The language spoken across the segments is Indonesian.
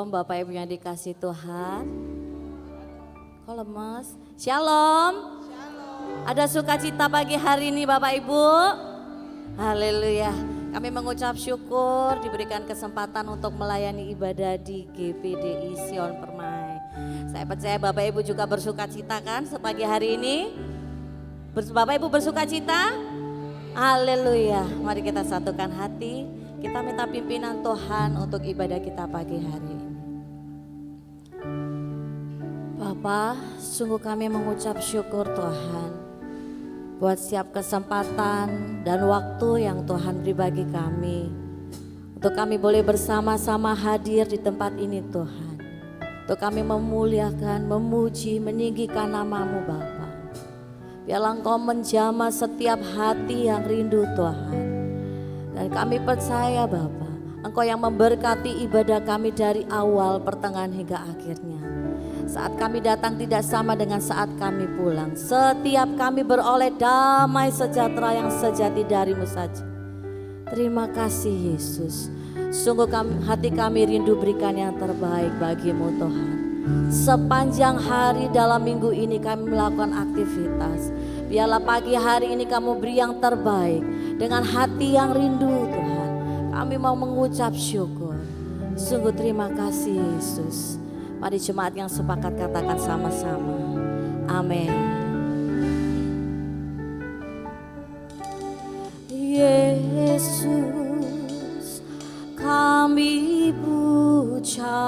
Shalom Bapak Ibu yang dikasih Tuhan. Kok lemes? Shalom. Ada sukacita pagi hari ini Bapak Ibu? Haleluya. Kami mengucap syukur diberikan kesempatan untuk melayani ibadah di GPDI Sion Permai. Saya percaya Bapak Ibu juga bersukacita kan sepagi hari ini? Bapak Ibu bersukacita? Haleluya. Mari kita satukan hati. Kita minta pimpinan Tuhan untuk ibadah kita pagi hari ini. Bapak, sungguh kami mengucap syukur Tuhan buat setiap kesempatan dan waktu yang Tuhan beri bagi kami. Untuk kami boleh bersama-sama hadir di tempat ini Tuhan. Untuk kami memuliakan, memuji, meninggikan nama-Mu Bapa. Biarlah Engkau menjamah setiap hati yang rindu Tuhan. Dan kami percaya Bapa, Engkau yang memberkati ibadah kami dari awal, pertengahan hingga akhirnya. Saat kami datang tidak sama dengan saat kami pulang. Setiap kami beroleh damai sejahtera yang sejati dari-Mu saja. Terima kasih Yesus. Sungguh hati kami rindu berikan yang terbaik bagi-Mu Tuhan. Sepanjang hari dalam minggu ini kami melakukan aktivitas. Biarlah pagi hari ini kamu beri yang terbaik. Dengan hati yang rindu Tuhan, kami mau mengucap syukur. Sungguh terima kasih Yesus. Mari jemaat yang sepakat katakan sama-sama. Amin. Yesus, kami puja,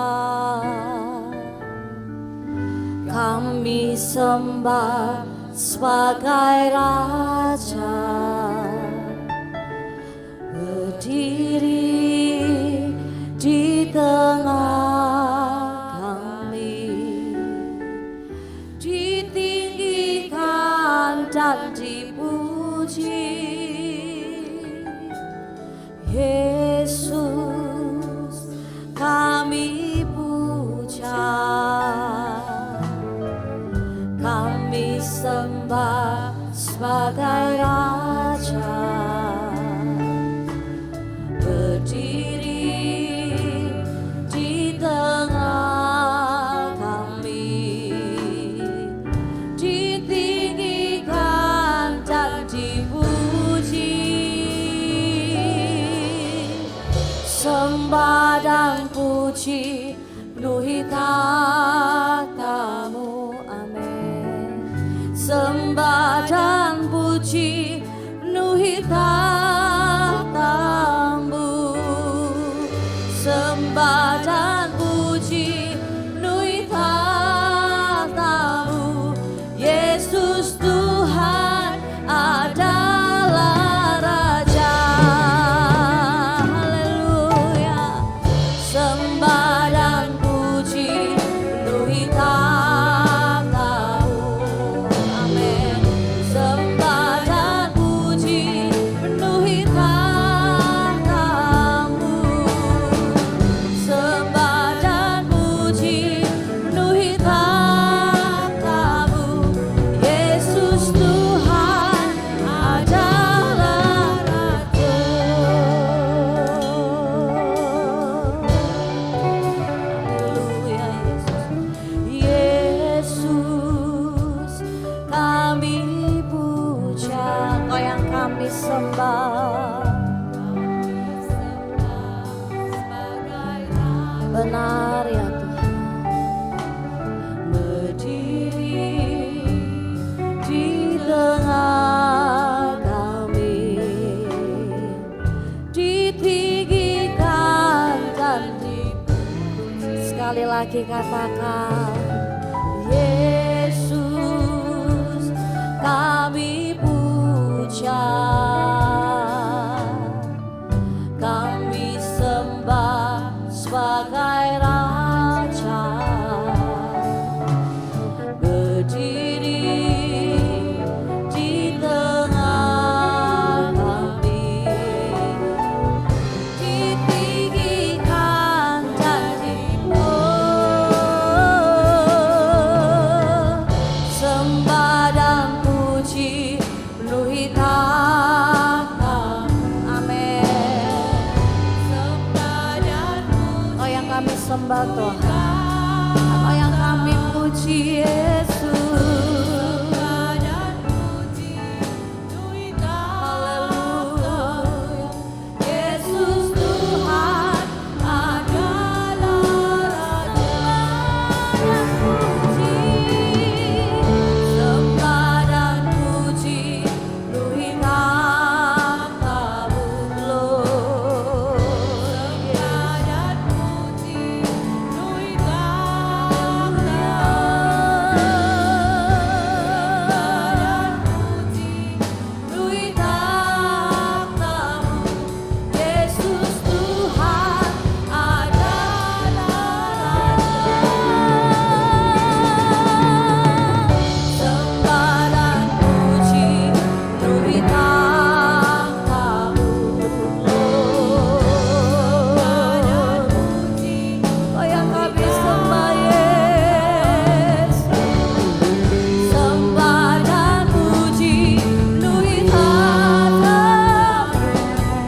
kami sembah sebagai Raja. Berdiri di tengah kami, ditinggikan dan dipuji. Yesus, kami puja, kami sembah sebagai Raja. Berdiri di tengah kami, ditinggikan dan dipuji. Sembah dan puji penuhi tahta-Mu, amin. Sembah dan puji penuhi tahta-Mu. Sembah dan puji penuhi tahta-Mu. Yesus Tuhan adalah Raja. Haleluya. Sembah dan puji penuhi tahta-Mu. Amin. Sembah dan puji penuhi tahta-Mu. Sembah dan puji penuhi tahta-Mu. Yesus Tuhan adalah Raja. Haleluya Yesus, kami puja, Engkau yang kami sembah. Benar ya Tuhan. Berdiri di tengah kami, ditinggikan dan dipuji. Sekali lagi katakan, Yesus kami puja, kami sembah sebagai Raja. Berdiri di tengah kami, ditinggikan dan dipuji. Sembah dan puji penuhi tahta. sembah Tuhan, Engkau yang kami puji Yesus. Haleluya, Yesus Tuhan adalah Raja yang puji, sembah dan puji luhi takhtamu glorious. Sembah dan puji luhi takhtamu, luhi takhtamu, Yesus Tuhan adalah Raja. Sembah dan puji luhi takhtamu glorious. Oh yang kami sembah Yesus, sembah dan puji luhi takhtamu,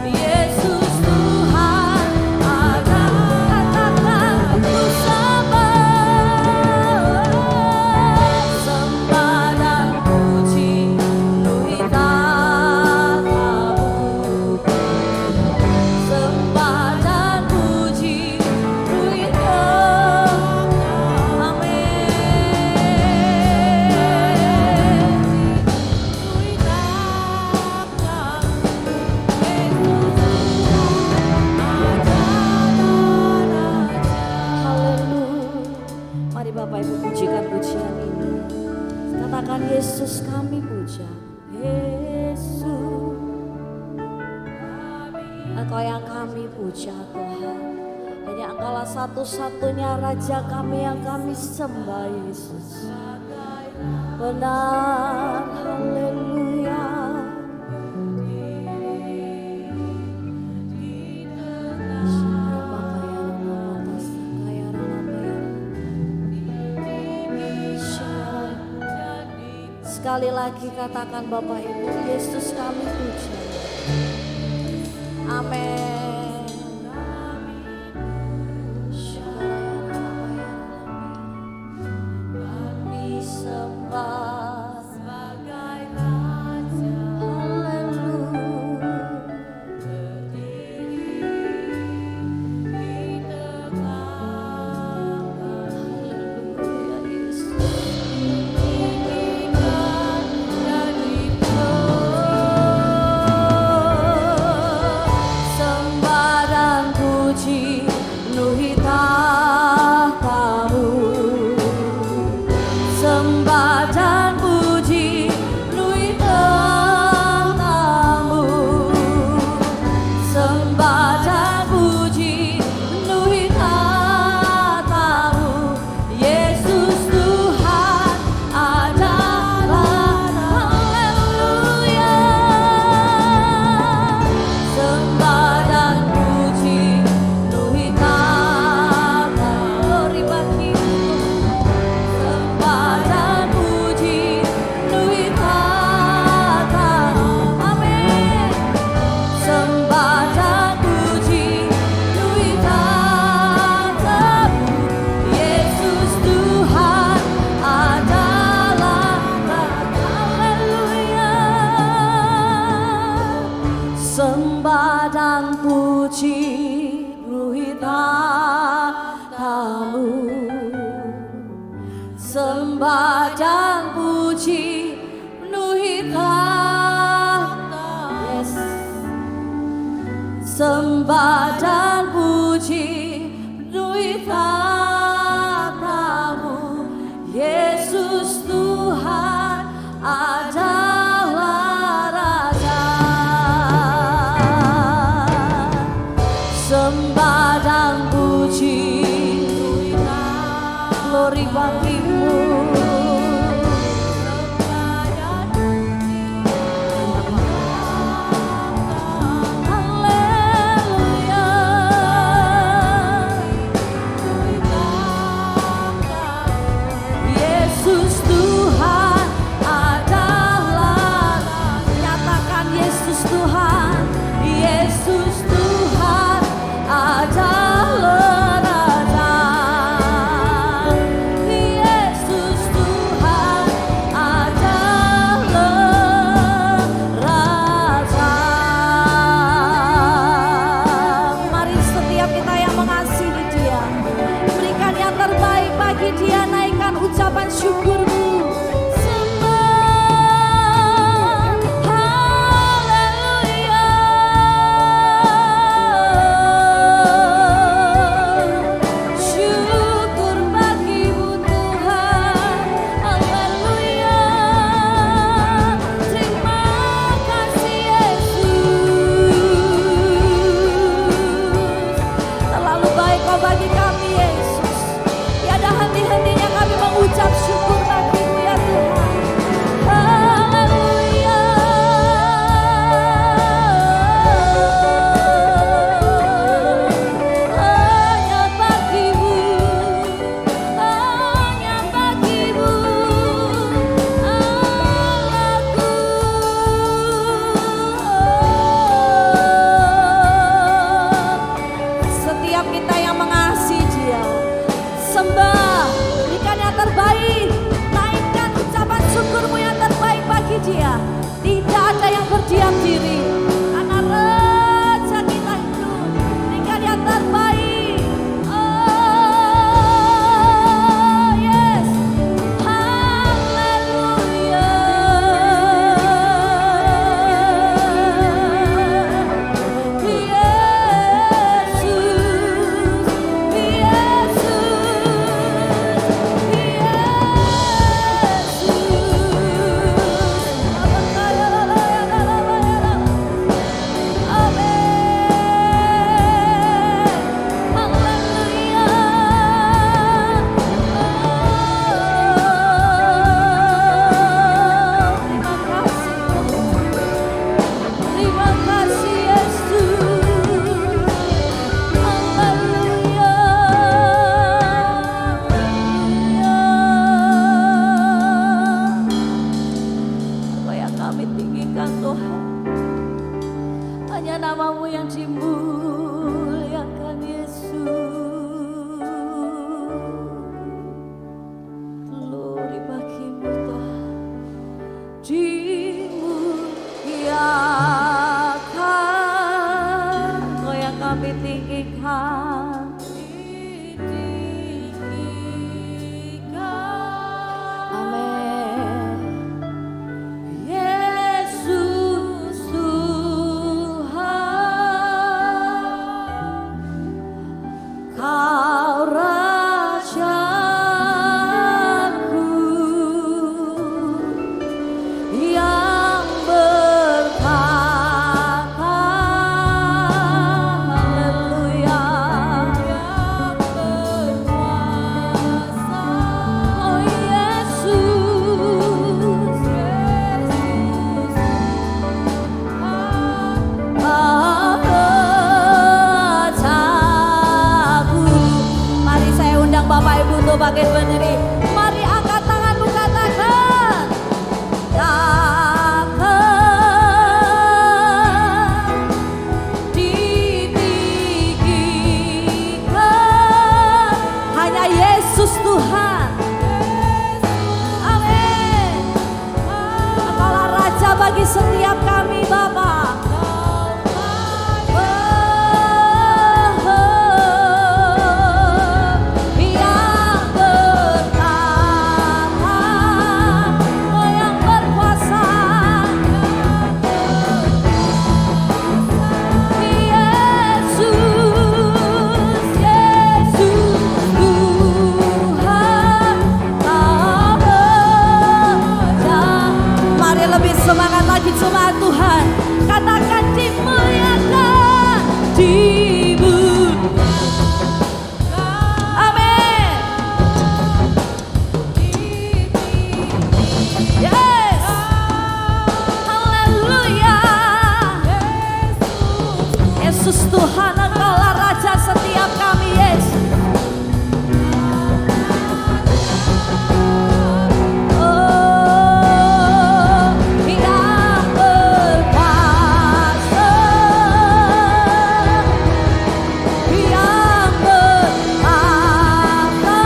Yesus Tuhan adalah. Katakan ku sembah, sembah dan puji luhi takhtamu, sembah dan puji luhi takhtamu. Haleluya. Mari Bapak Ibu pujikan pujian ini. Katakan Yesus kami puja. Yesus, Engkau yang kami puja Tuhan. Hanya Engkaulah satu-satunya Raja kami yang kami sembah Yesus. Benar, haleluya. Sekali lagi katakan Bapak Ibu, Yesus kami puja. Amin. Kami sembah sebagai Raja. Haleluya. Haleluya Yesus. Sembah dan puji luhi takhtamu, sembah dan puji luhi takhtamu, sembah dan puji luhi takhtamu, Yesus Tuhan adalah. Haleluya. Sembah dan puji luhi takhtamu, glory bagi sembah dan puji luhi takhtamu. Amin. Sembah dan puji luhi takhtamu, Yesus Tuhan adalah Raja. Haleluya. Sembah dan puji luhi takhtamu, sembah dan puji luhi takhtamu. Yes. Sembah dan puji luhi takhtamu, Yesus Tuhan adalah Raja. Sembah dan puji glory bagimu. Haleluya. Yesus Tuhan adalah. Nyatakan Yesus Tuhan, Yesus Tuhan adalah Raja. Dia. Tidak ada yang berdiam diri. Karena Raja kita hidup dengan yang terbaik. Oh yes. Haleluya. Terima kasih Yesus. Haleluya. Apa yang kami tinggikan Tuhan, hanya nama-Mu yang dimuliakan Yesus. Glory bagi-Mu Tuhan, dimuliakan. Kau yang kami tinggikan. Amin. Yesus Tuhan, Kau Rajaku yang berkata haleluya, yang berkuasa. Oh Yesus, Rajaku. Mari saya undang Bapak Ibu untuk bangkit berdiri. Mari angkat tanganmu, katakan takkan ditinggikan. Hanya Yesus Tuhan. Amin. Engkaulah Raja bagi setiap kami Bapa. Yang berkata, oh yang berkuasa. Yesus, Yesus Tuhan, Kau Raja. Mari lebih semangat lagi jemaat Tuhan. Katakan dimuliakan, amin. Yes. Haleluya. Yesus Tuhan, Engkaulah Raja setiap kami, Yesus. Oh, yang berkuasa, yang berkata,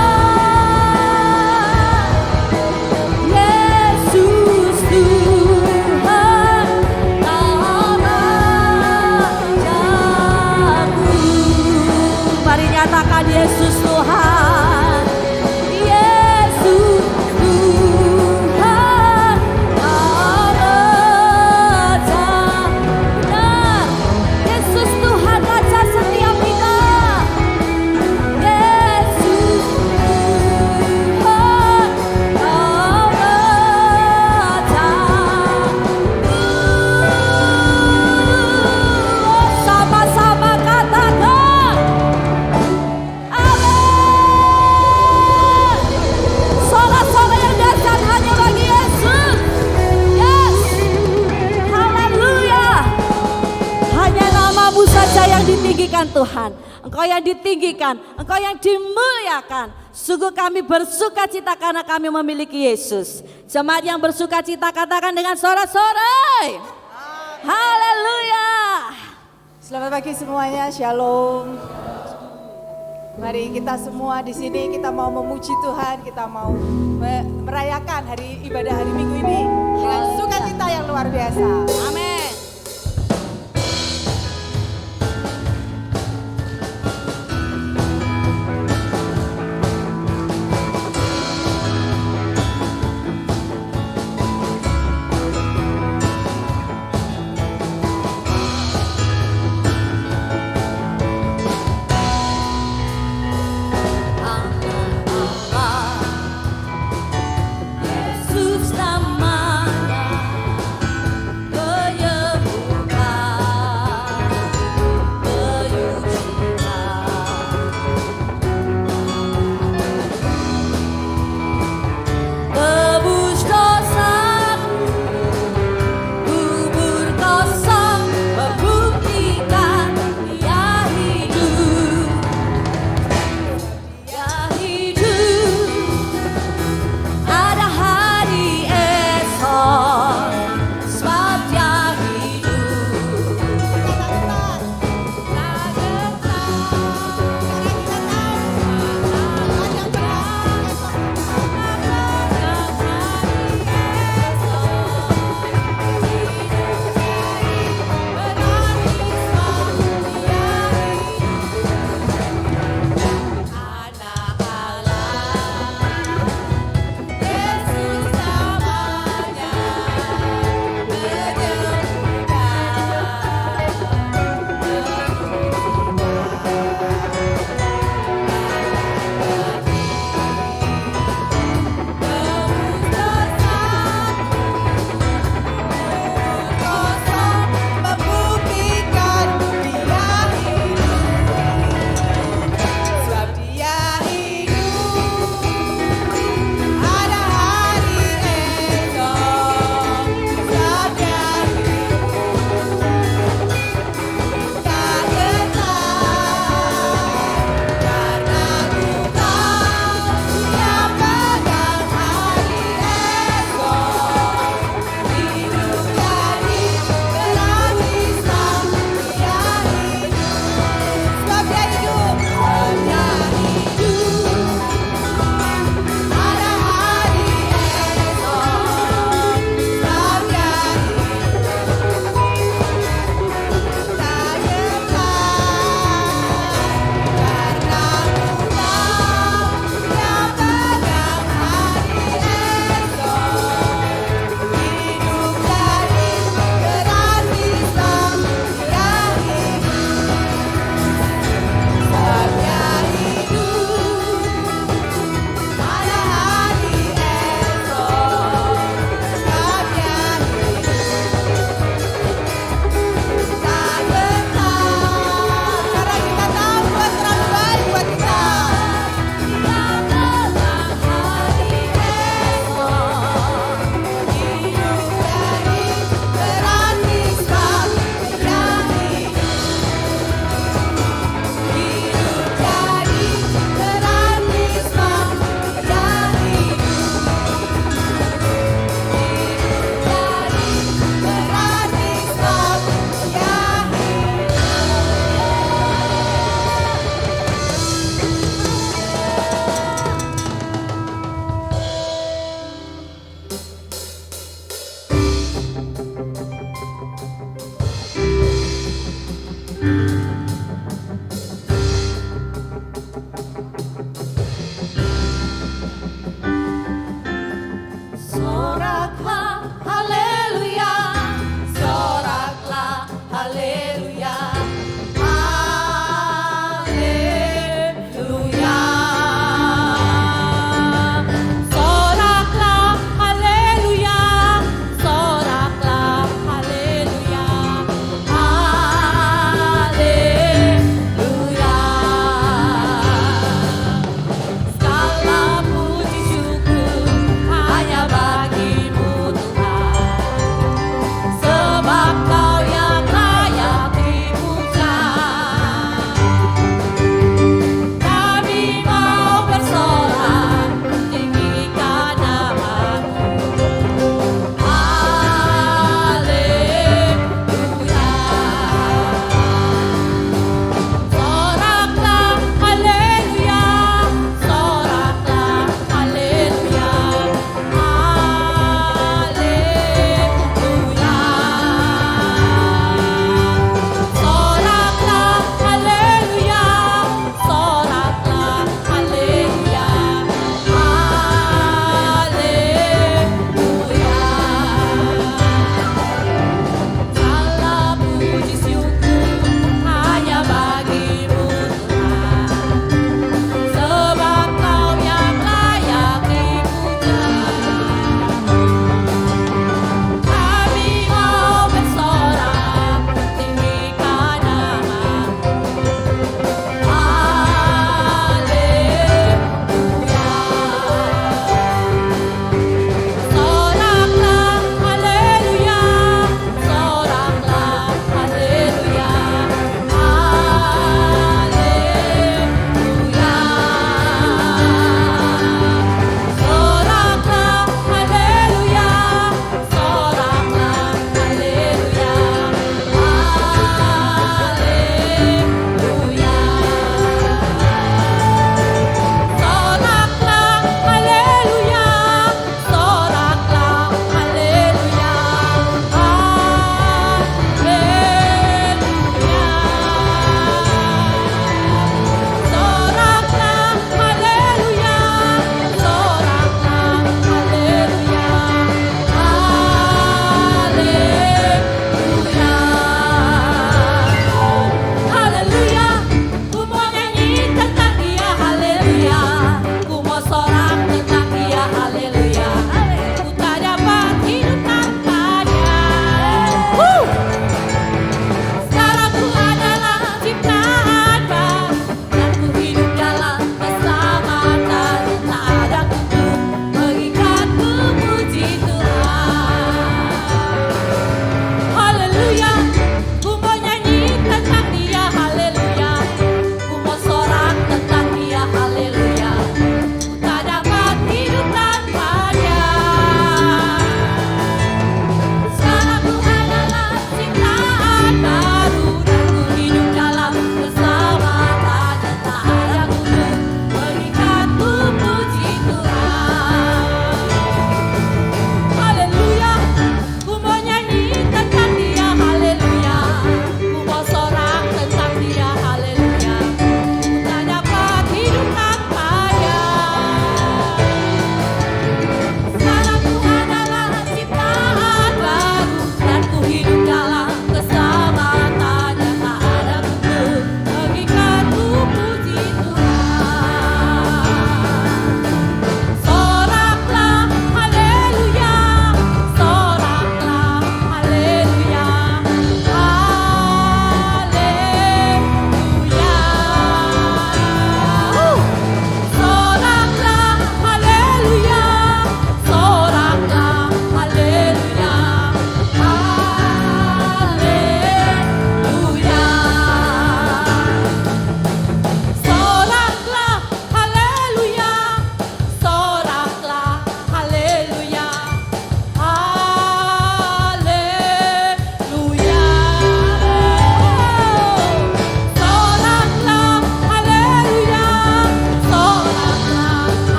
Yesus Tuhan, Kau Rajaku. Mari nyatakan Yesus Tuhan, Yesus Tuhan, Kau Raja. Benar, Yesus Tuhan Raja setiap kita. Yesus Tuhan, Kau Raja. Sama-sama katakan amin. Sorak-sorak yang dahsyat hanya bagi Yesus. Yes. Haleluya. Hanya nama-Mu saja yang ditinggikan Tuhan. Engkau yang ditinggikan, Engkau yang dimuliakan. Sungguh kami bersuka cita karena kami memiliki Yesus. Jemaat yang bersuka cita katakan dengan sorak-sorai. Haleluya. Selamat pagi semuanya, Shalom. Mari kita semua di sini kita mau memuji Tuhan, kita mau merayakan hari ibadah hari Minggu ini dengan sukacita yang luar biasa. Amin. Yesus namanya,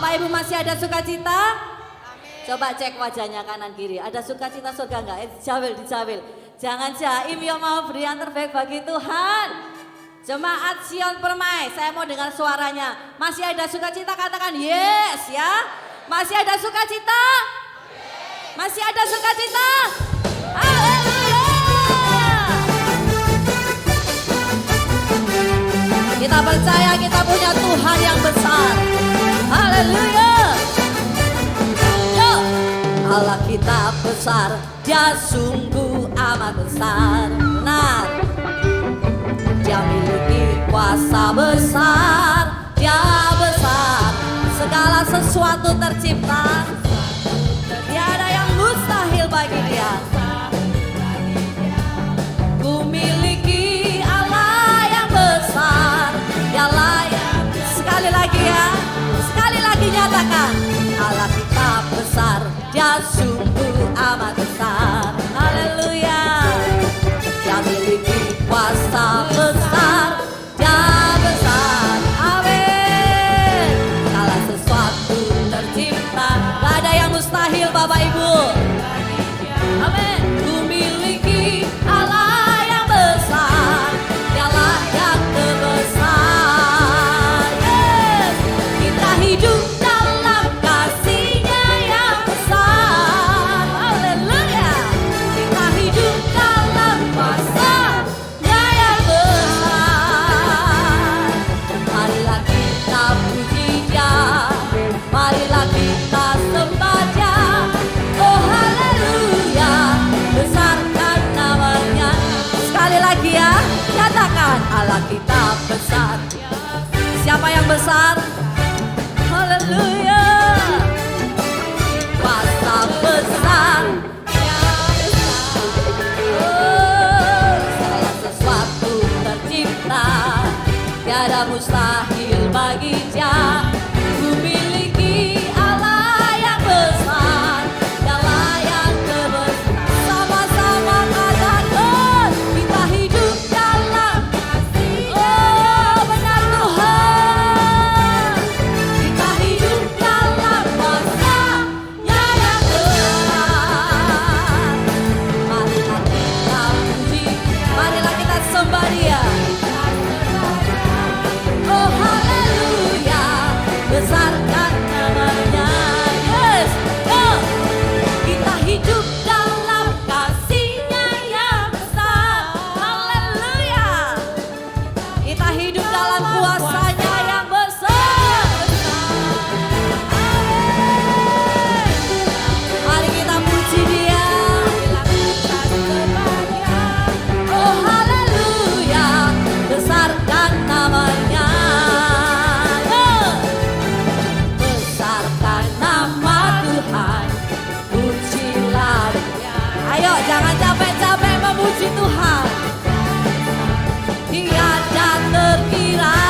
Bapak Ibu masih ada sukacita? Coba cek wajahnya kanan kiri. Ada sukacita surga enggak? Dijawil. Jangan jaim ya, mau beri yang terbaik bagi Tuhan. Jemaat Sion Permai, saya mau dengar suaranya. Masih ada sukacita, katakan yes ya. Masih ada sukacita? Masih ada sukacita? Haleluya. Kita percaya kita punya Tuhan yang besar. Haleluya. Yuk. Allah kita besar, Dia sungguh amat besar. Benar. Dia miliki kuasa besar, Dia besar. Segala sesuatu tercipta, tiada yang mustahil bagi Dia. Ku miliki Allah yang besar, Dia layak. Sekali lagi ya, sekali lagi nyatakan. Allah kita besar, Dia sungguh amat besar. Haleluya. Dia miliki kuasa besar, Dia besar. Amin. Segala sesuatu tercipta, gak ada yang mustahil Bapak Ibu. Amin. Ku miliki Allah yang besar, Dia layak terbesar. Yes. Kita hidup dalam kasih-Nya yang besar. Haleluya. Kita hidup dalam kuasa-Nya yang besar. Marilah kita puji Dia, marilah kita sembah Dia. Oh haleluya, besarkan namanya. Sekali lagi ya, katakan Allah kita besar. Siapa yang besar? Haleluya. Kuasa besar. Oh, segala sesuatu tercipta, tiada mustahil bagi Dia. Ku miliki Allah yang besar, Dia layak terbesar. Sama-sama katakan, kita hidup dalam kasih. Oh benar Tuhan. Kita hidup dalam kuasa-Nya yang besar. Marilah kita puji, marilah kita sembah Dia. Oh haleluya, besarkan namanya. Yes, oh. Kita hidup dalam kasih-Nya yang besar. Haleluya. Kita hidup dalam kuasa-Nya yang besar. Amin. Mari kita puji Dia. Oh haleluya, besarkan namanya. Besarkan nama Tuhan, pujilah Dia. Ayo jangan capek-capek memuji Tuhan. Tiada terkira,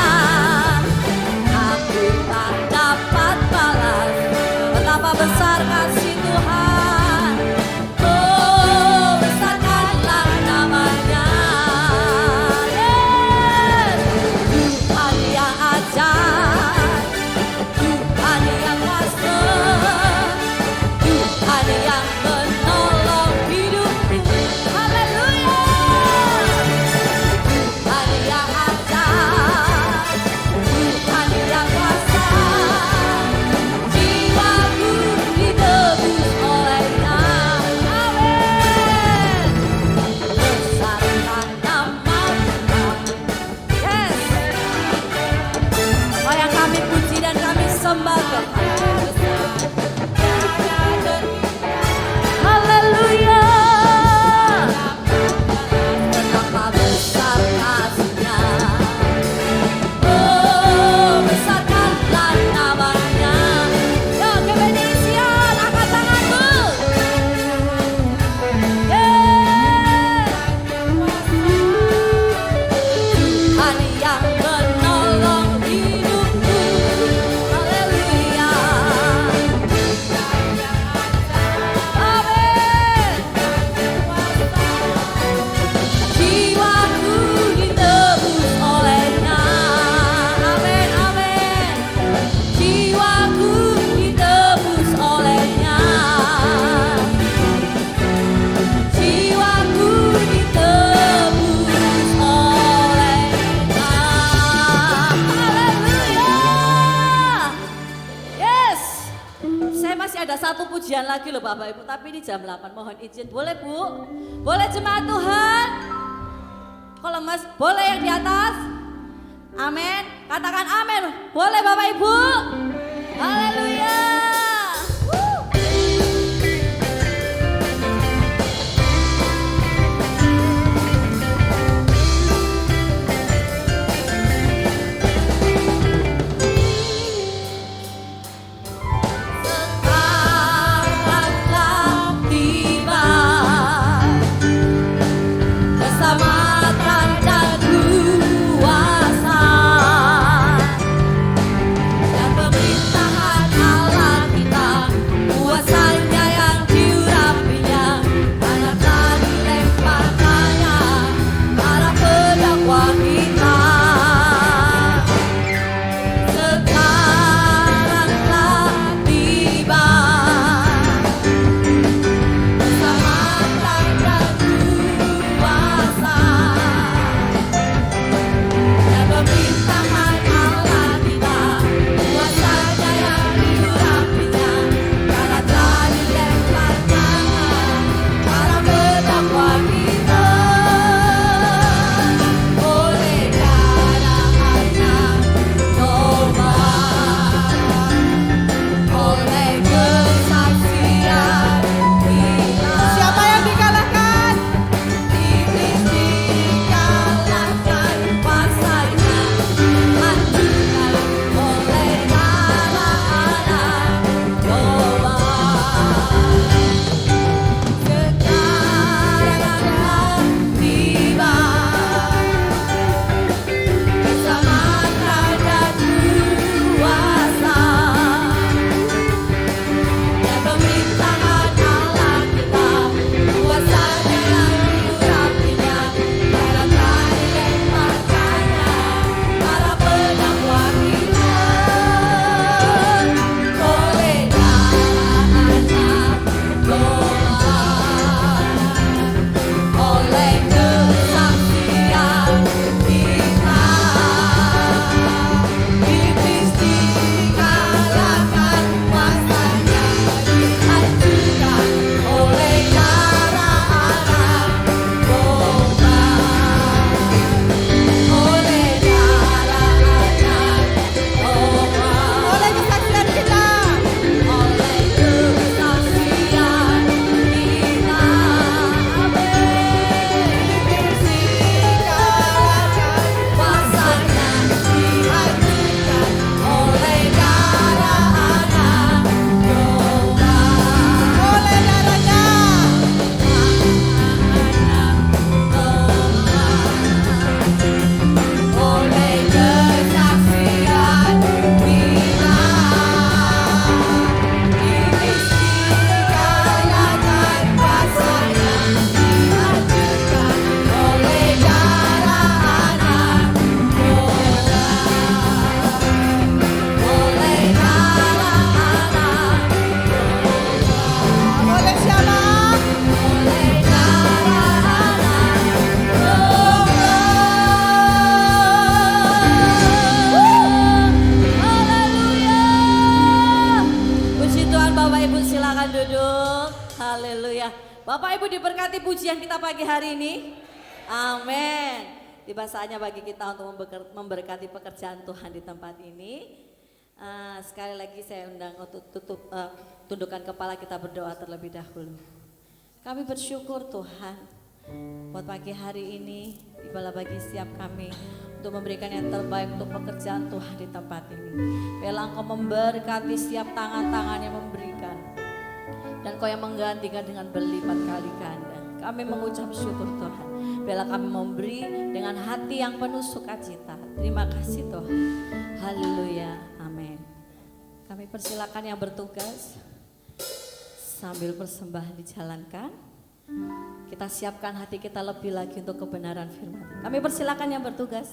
aku tak dapat balas betapa besar kasih Tuhan. Oh besarkanlah namanya. Yes. Tuhan yang ajaib, Tuhan yang kuasa, Tuhan yang menolong hidupku. Haleluya. Tuhan yang ajaib, Tuhan yang kuasa, jiwaku ditebus oleh-Nya. Amin. Besarkan nama Tuhan. Yes. Oh yang kami puji dan kami sembah Tuhan. Haleluya. Betapa besar kasih-Nya. Oh besarkanlah namanya. Yo kebenisian, angkat tanganmu. Yes. Tuhan yang menolong hidupku. Haleluya. satu pujian lagi loh Bapak Ibu, tapi ini jam 8, mohon izin. Boleh Bu? Boleh jemaat Tuhan? Kalau Mas, boleh yang di atas? Amin. Katakan amin. Boleh Bapak Ibu? Haleluya. Bapak Ibu diberkati pujian kita pagi hari ini. Amin. Tiba saatnya bagi kita untuk memberkati pekerjaan Tuhan di tempat ini. Sekali lagi saya undang untuk tundukkan kepala, kita berdoa terlebih dahulu. Kami bersyukur Tuhan buat pagi hari ini, tibalah bagi setiap kami untuk memberikan yang terbaik untuk pekerjaan Tuhan di tempat ini. Biarlah Engkau memberkati setiap tangan-tangan yang memberikan, dan Kau yang menggantikan dengan berlipat kali ganda. Kami mengucap syukur Tuhan. Biarlah kami memberi dengan hati yang penuh sukacita. Terima kasih Tuhan. Haleluya. Amin. Kami persilakan yang bertugas sambil persembahan dijalankan. Kita siapkan hati kita lebih lagi untuk kebenaran firman. Kami persilakan yang bertugas.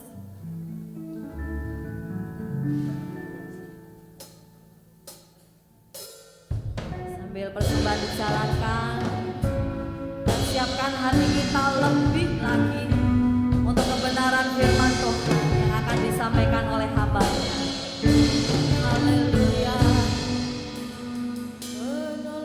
Sambil persembahan dijalankan, dan siapkan hati kita lebih lagi untuk kebenaran firman Tuhan yang akan disampaikan oleh hamba-Nya. Haleluya. Benar.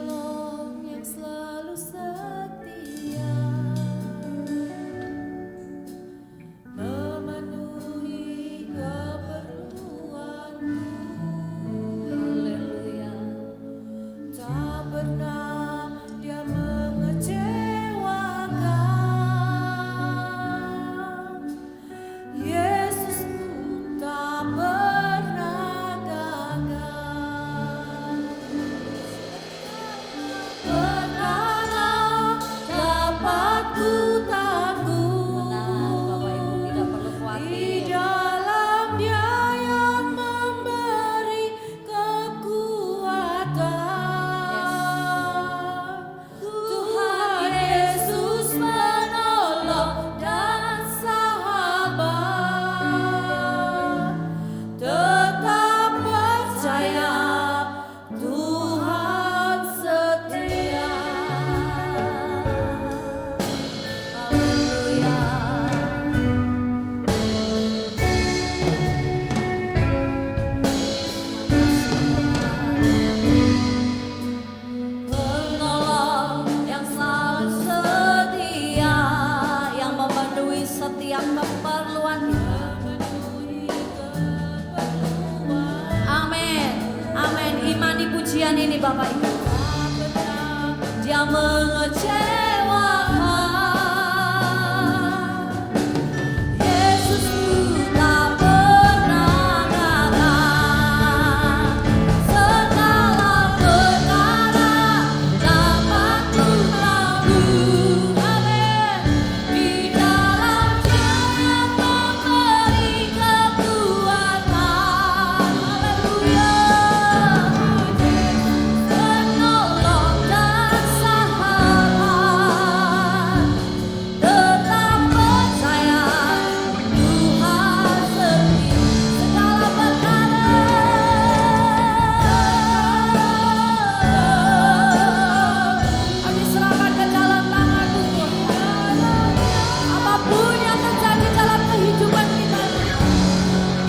pujian ini Bapak Ibu. Dia mengecewakan. Yesusku tak pernah ngalah. Segala perkara dapat ku lalui. Amin. Di dalam Dia yang memberi kekuatan. Haleluya. Penolong dan sahabat, tetap percaya Tuhan setia segala perkara. Kami serahkan ke dalam tangan-Mu Tuhan. Apapun yang terjadi dalam kehidupan kita,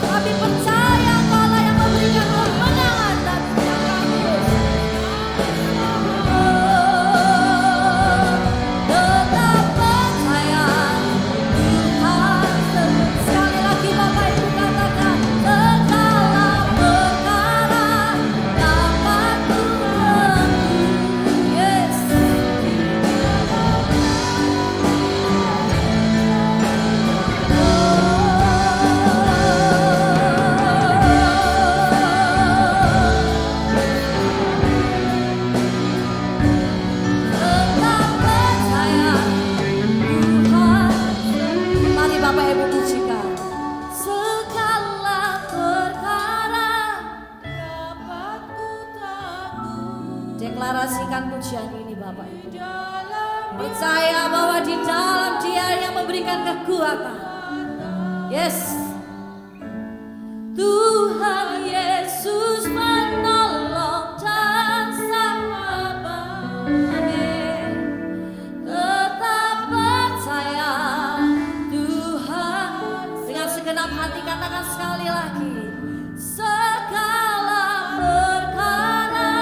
kami percaya Engkau yang memberikan kemenangan dan tetap percaya Tuhan. Sekali lagi Bapak Ibu katakan, segala perkara dapat ku lalui. Yes. Tetap percaya Tuhan. Mari Bapak Ibu pujikan. Segala perkara dapat ku tanggung. Deklarasikan pujian ini Bapak Ibu. Percaya bahwa di dalam Dia yang memberikan kekuatan. Yes. Tuhan Yesus menolong dan sahabat. Amin. Tetap percaya Tuhan. Dengan segenap hati katakan sekali lagi. Segala perkara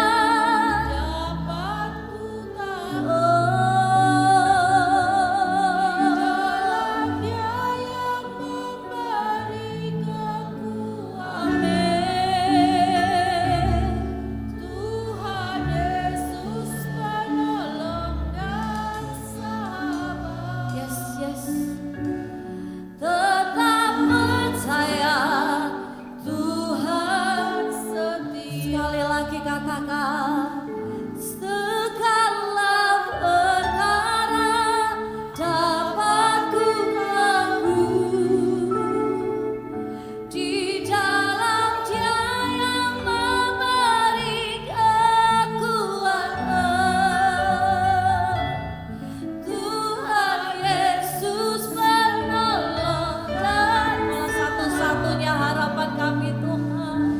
dapat ku tanggung. Dia yang memberi kekuatan. Amin. Tuhan Yesus penolong dan sahabat. Yes, yes. Tetap percaya Tuhan setia. Sekali lagi katakan, segala perkara dapat ku tanggung. Di dalam Dia yang memberi kekuatan. Tuhan Yesus penolong dan satu-satunya harapan kami Tuhan.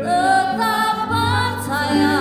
Tetap percaya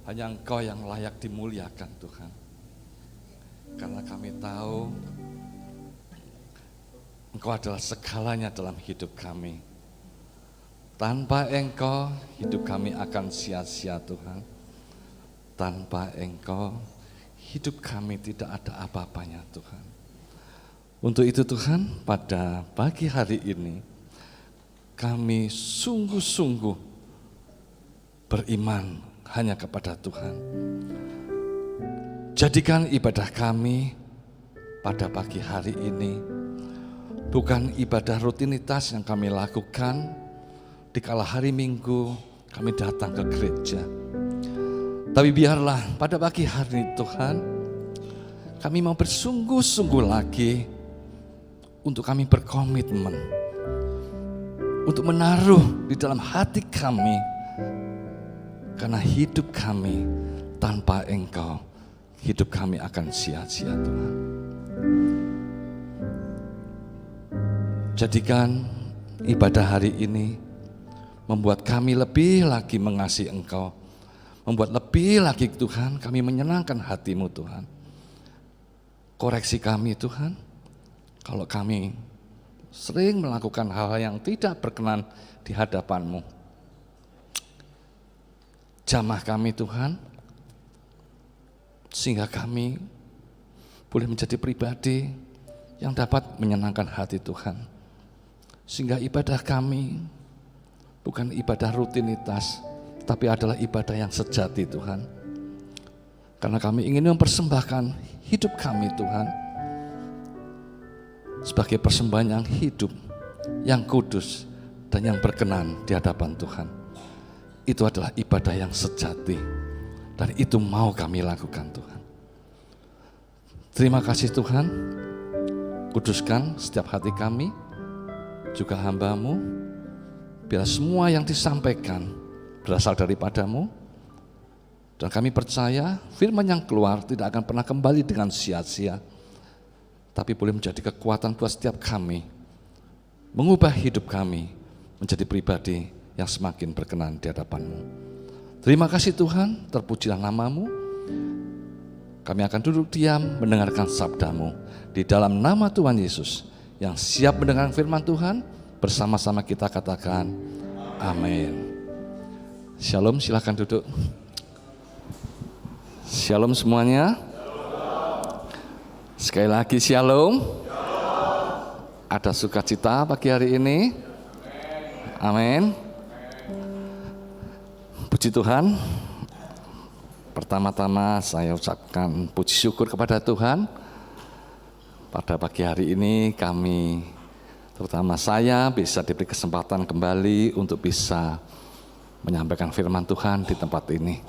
Hanya Engkau yang layak dimuliakan Tuhan. Karena kami tahu Engkau adalah segalanya dalam hidup kami. Tanpa Engkau hidup kami akan sia-sia Tuhan. Tanpa Engkau hidup kami tidak ada apa-apanya Tuhan. Untuk itu Tuhan, pada pagi hari ini kami sungguh-sungguh beriman hanya kepada Tuhan. Jadikan ibadah kami pada pagi hari ini bukan ibadah rutinitas yang kami lakukan di kala hari Minggu kami datang ke gereja. Tapi biarlah pada pagi hari ini Tuhan, kami mau bersungguh-sungguh lagi untuk kami berkomitmen, untuk menaruh di dalam hati kami, karena hidup kami tanpa Engkau, hidup kami akan sia-sia Tuhan. Jadikan ibadah hari ini membuat kami lebih lagi mengasihi Engkau, membuat lebih lagi Tuhan kami menyenangkan hati-Mu Tuhan. Koreksi kami Tuhan, kalau kami sering melakukan hal-hal yang tidak berkenan di hadapan-Mu. Jamah kami Tuhan, sehingga kami boleh menjadi pribadi yang dapat menyenangkan hati Tuhan. Sehingga ibadah kami bukan ibadah rutinitas, tapi adalah ibadah yang sejati Tuhan. Karena kami ingin mempersembahkan hidup kami Tuhan sebagai persembahan yang hidup, yang kudus, dan yang berkenan di hadapan Tuhan. Itu adalah ibadah yang sejati, dan itu mau kami lakukan Tuhan. Terima kasih Tuhan, kuduskan setiap hati kami, juga hamba-Mu, biar semua yang disampaikan berasal daripada-Mu, dan kami percaya firman yang keluar tidak akan pernah kembali dengan sia-sia, tapi boleh menjadi kekuatan buat setiap kami, mengubah hidup kami menjadi pribadi yang semakin berkenan di hadapan-Mu. Terima kasih Tuhan, terpujilah nama-Mu. Kami akan duduk diam mendengarkan sabda-Mu di dalam nama Tuhan Yesus. Yang siap mendengar firman Tuhan, bersama-sama kita katakan amin. Shalom, silakan duduk. Shalom semuanya. Sekali lagi shalom. Ada sukacita pagi hari ini. Amin. Puji Tuhan. Pertama-tama saya ucapkan puji syukur kepada Tuhan. Pada pagi hari ini kami, terutama saya, bisa diberi kesempatan kembali untuk bisa menyampaikan firman Tuhan di tempat ini.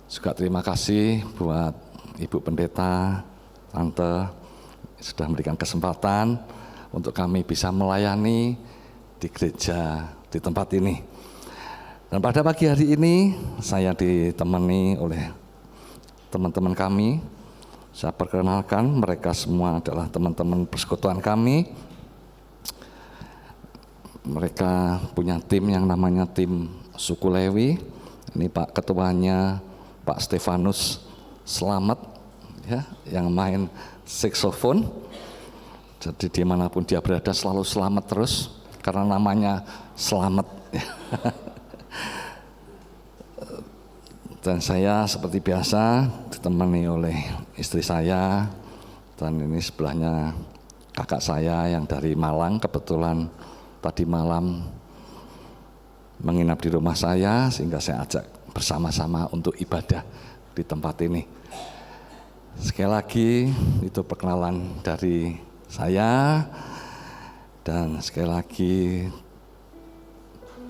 Juga terima kasih buat Ibu Pendeta, Tante, sudah memberikan kesempatan untuk kami bisa melayani di gereja di tempat ini. Dan pada pagi hari ini saya ditemani oleh teman-teman kami. Saya perkenalkan, mereka semua adalah teman-teman persekutuan kami. Mereka punya tim yang namanya tim Suku Lewi. Ini Pak Ketuanya, Pak Stefanus Selamat, ya, yang main saksofon. Jadi dimanapun dia berada selalu selamat terus, karena namanya Selamat. Dan saya seperti biasa ditemani oleh istri saya, dan ini sebelahnya kakak saya yang dari Malang, kebetulan tadi malam menginap di rumah saya, sehingga saya ajak bersama-sama untuk ibadah di tempat ini. Sekali lagi itu perkenalan dari saya, dan sekali lagi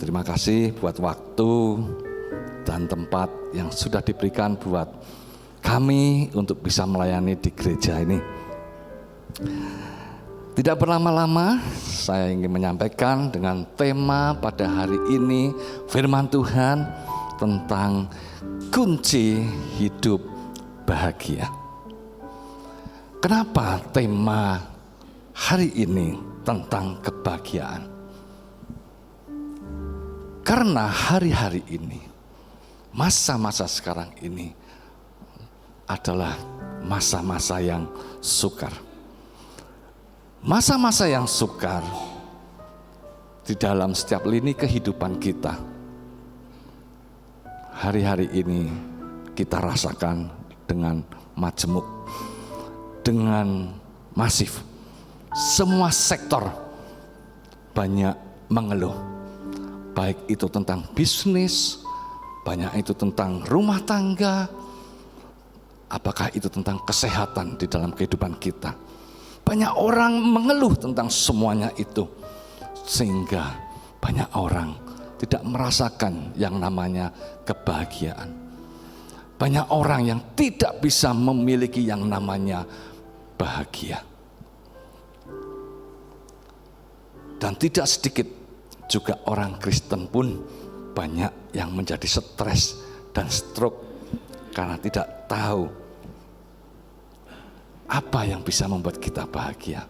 terima kasih buat waktu dan tempat yang sudah diberikan buat kami untuk bisa melayani di gereja ini. Tidak berlama-lama, saya ingin menyampaikan dengan tema pada hari ini, firman Tuhan tentang kunci hidup bahagia. Kenapa tema hari ini tentang kebahagiaan? Karena hari-hari ini masa-masa sekarang ini adalah masa-masa yang sukar. Masa-masa yang sukar di dalam setiap lini kehidupan kita. Hari-hari ini kita rasakan dengan majemuk, dengan masif. Semua sektor banyak mengeluh. Baik itu tentang bisnis, banyak itu tentang rumah tangga, apakah itu tentang kesehatan di dalam kehidupan kita. Banyak orang mengeluh tentang semuanya itu, sehingga banyak orang tidak merasakan yang namanya kebahagiaan. Banyak orang yang tidak bisa memiliki yang namanya bahagia. Dan tidak sedikit juga orang Kristen pun banyak yang menjadi stres dan stroke karena tidak tahu apa yang bisa membuat kita bahagia.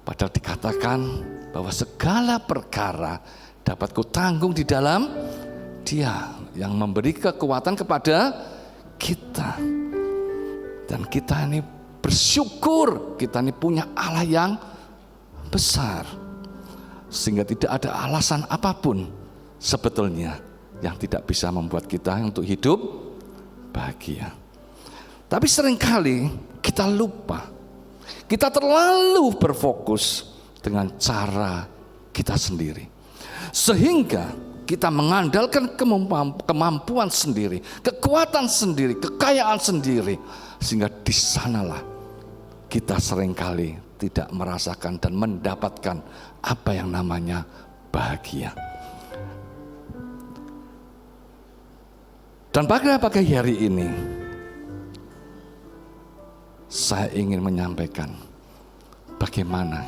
Padahal dikatakan bahwa segala perkara dapat kutanggung di dalam Dia yang memberi kekuatan kepada kita. Dan kita ini bersyukur, kita ini punya Allah yang besar, sehingga tidak ada alasan apapun sebetulnya yang tidak bisa membuat kita untuk hidup bahagia. Tapi seringkali kita lupa, kita terlalu berfokus dengan cara kita sendiri, sehingga kita mengandalkan kemampuan sendiri, kekuatan sendiri, kekayaan sendiri, sehingga di sanalah kita seringkali tidak merasakan dan mendapatkan apa yang namanya bahagia. Dan pada pagi hari ini saya ingin menyampaikan bagaimana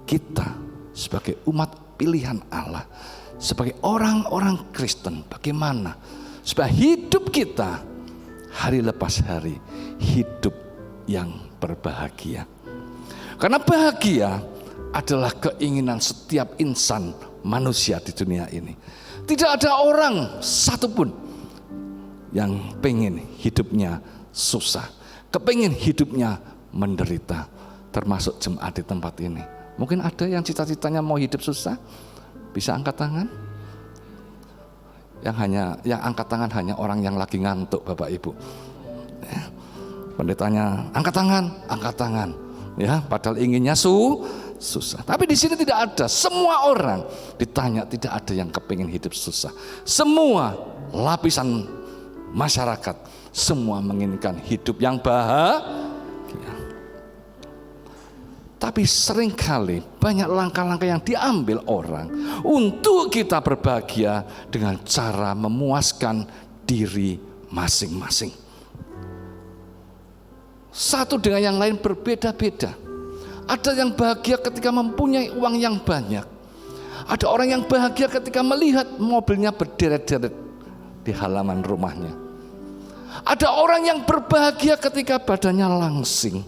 kita sebagai umat pilihan Allah, sebagai orang-orang Kristen, bagaimana supaya hidup kita hari lepas hari hidup yang berbahagia. Karena bahagia adalah keinginan setiap insan manusia di dunia ini. Tidak ada orang satupun yang pengen hidupnya susah, kepengin hidupnya menderita, termasuk jemaat di tempat ini. Mungkin ada yang cita-citanya mau hidup susah, bisa angkat tangan. Yang angkat tangan hanya orang yang lagi ngantuk, Bapak Ibu. Ya. Pendetanya angkat tangan. Ya, padahal inginnya susah. Tapi di sini tidak ada. Semua orang ditanya, tidak ada yang kepingin hidup susah. Semua lapisan masyarakat, semua menginginkan hidup yang bahagia. Tapi seringkali banyak langkah-langkah yang diambil orang untuk kita berbahagia dengan cara memuaskan diri masing-masing. Satu dengan yang lain berbeda-beda. Ada yang bahagia ketika mempunyai uang yang banyak. Ada orang yang bahagia ketika melihat mobilnya berderet-deret di halaman rumahnya. Ada orang yang berbahagia ketika badannya langsing.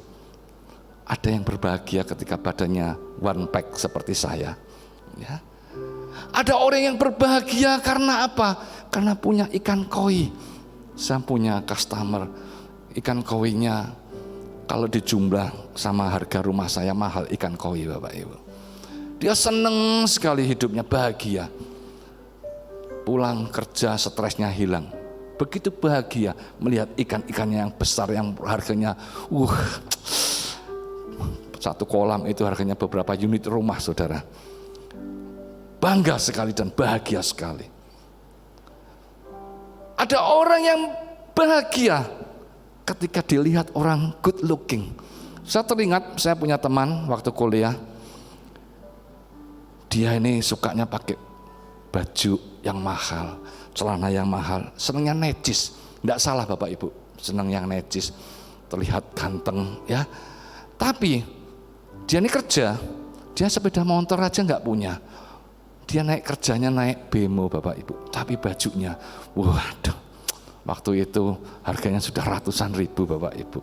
Ada yang berbahagia ketika badannya one pack seperti saya. Ya. Ada orang yang berbahagia karena apa? Karena punya ikan koi. Saya punya customer, ikan koinya kalau dijumlah sama harga rumah saya mahal ikan koi, Bapak Ibu. Dia seneng sekali hidupnya, bahagia. Pulang kerja stresnya hilang. Begitu bahagia melihat ikan-ikannya yang besar yang harganya satu kolam itu harganya beberapa unit rumah, saudara. Bangga sekali dan bahagia sekali. Ada orang yang bahagia ketika dilihat orang good looking. Saya teringat, saya punya teman waktu kuliah. Dia ini sukanya pakai baju yang mahal, celana yang mahal, senangnya necis. Tidak salah Bapak Ibu, senang yang necis, terlihat ganteng ya. Tapi dia ini kerja, dia sepeda motor aja nggak punya. Dia naik kerjanya naik bemo Bapak Ibu, tapi bajunya, waduh, waktu itu harganya sudah ratusan ribu Bapak Ibu.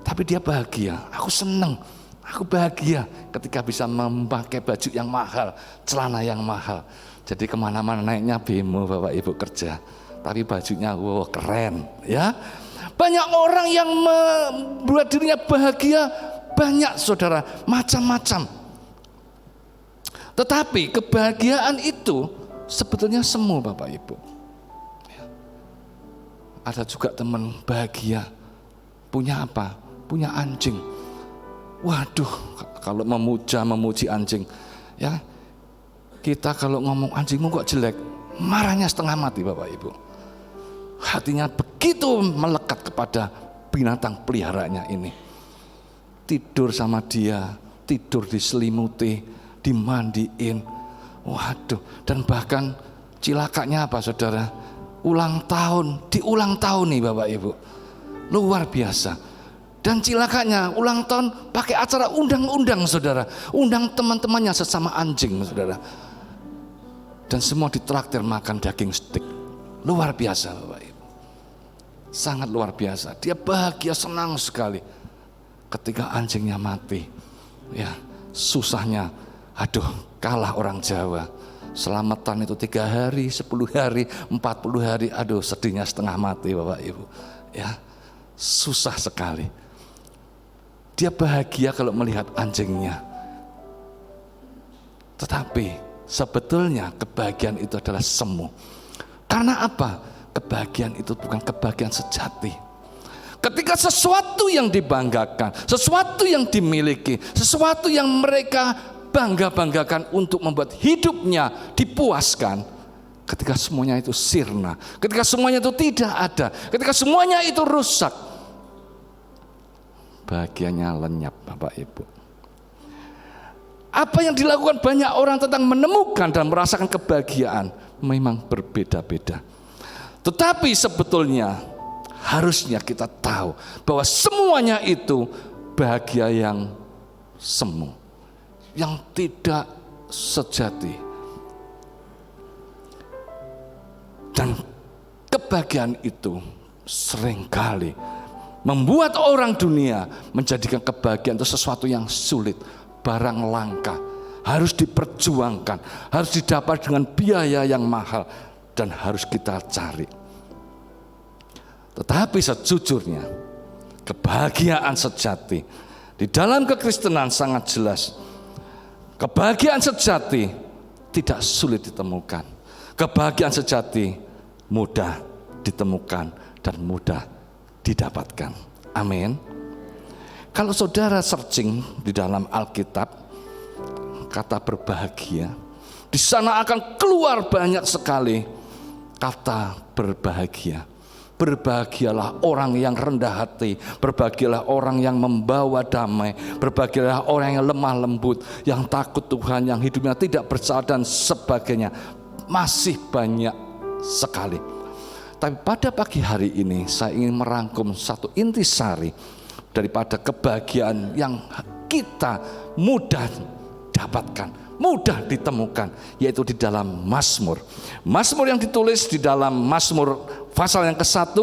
Tapi dia bahagia, aku senang Aku bahagia ketika bisa memakai baju yang mahal, celana yang mahal. Jadi kemana-mana naiknya bemo Bapak Ibu kerja, tapi bajunya wow keren ya. Banyak orang yang membuat dirinya bahagia, banyak saudara, macam-macam. Tetapi kebahagiaan itu sebetulnya semu Bapak Ibu. Ada juga teman bahagia, punya apa? Punya anjing. Waduh, kalau memuji anjing, ya kita kalau ngomong anjingmu kok jelek, marahnya setengah mati Bapak Ibu. Hatinya begitu melekat kepada binatang peliharaannya ini. Tidur sama dia, tidur diselimuti, dimandiin. Waduh, dan bahkan cilakanya apa saudara? Ulang tahun, diulang tahun nih Bapak Ibu. Luar biasa. Dan cilakanya ulang tahun pakai acara undang-undang saudara. Undang teman-temannya sesama anjing saudara. Dan semua ditraktir makan daging steak. Luar biasa Bapak Ibu. Sangat luar biasa. Dia bahagia, senang sekali. Ketika anjingnya mati. Ya, susahnya. Aduh, kalah orang Jawa. Selamatan itu 3 hari, 10 hari, 40 hari. Aduh, sedihnya setengah mati Bapak Ibu. Ya, susah sekali. Dia bahagia kalau melihat anjingnya. Tetapi sebetulnya kebahagiaan itu adalah semu. Karena apa? Kebahagiaan itu bukan kebahagiaan sejati. Ketika sesuatu yang dibanggakan, sesuatu yang dimiliki, sesuatu yang mereka bangga-banggakan untuk membuat hidupnya dipuaskan, ketika semuanya itu sirna, ketika semuanya itu tidak ada, ketika semuanya itu rusak, bahagianya lenyap Bapak Ibu. Apa yang dilakukan banyak orang tentang menemukan dan merasakan kebahagiaan memang berbeda-beda. Tetapi sebetulnya harusnya kita tahu bahwa semuanya itu bahagia yang semu, yang tidak sejati. Dan kebahagiaan itu seringkali membuat orang dunia menjadikan kebahagiaan itu sesuatu yang sulit, barang langka, harus diperjuangkan, harus didapat dengan biaya yang mahal dan harus kita cari. Tetapi sejujurnya kebahagiaan sejati di dalam kekristenan sangat jelas. Kebahagiaan sejati tidak sulit ditemukan. Kebahagiaan sejati mudah ditemukan dan mudah didapatkan. Amin. Kalau saudara searching di dalam Alkitab kata berbahagia, di sana akan keluar banyak sekali kata berbahagia. Berbahagialah orang yang rendah hati, berbahagialah orang yang membawa damai, berbahagialah orang yang lemah lembut, yang takut Tuhan, yang hidupnya tidak bersalah dan sebagainya. Masih banyak sekali. Tapi pada pagi hari ini saya ingin merangkum satu intisari daripada kebahagiaan yang kita mudah dapatkan, mudah ditemukan, yaitu di dalam Mazmur. Mazmur yang ditulis di dalam Mazmur pasal yang ke-1,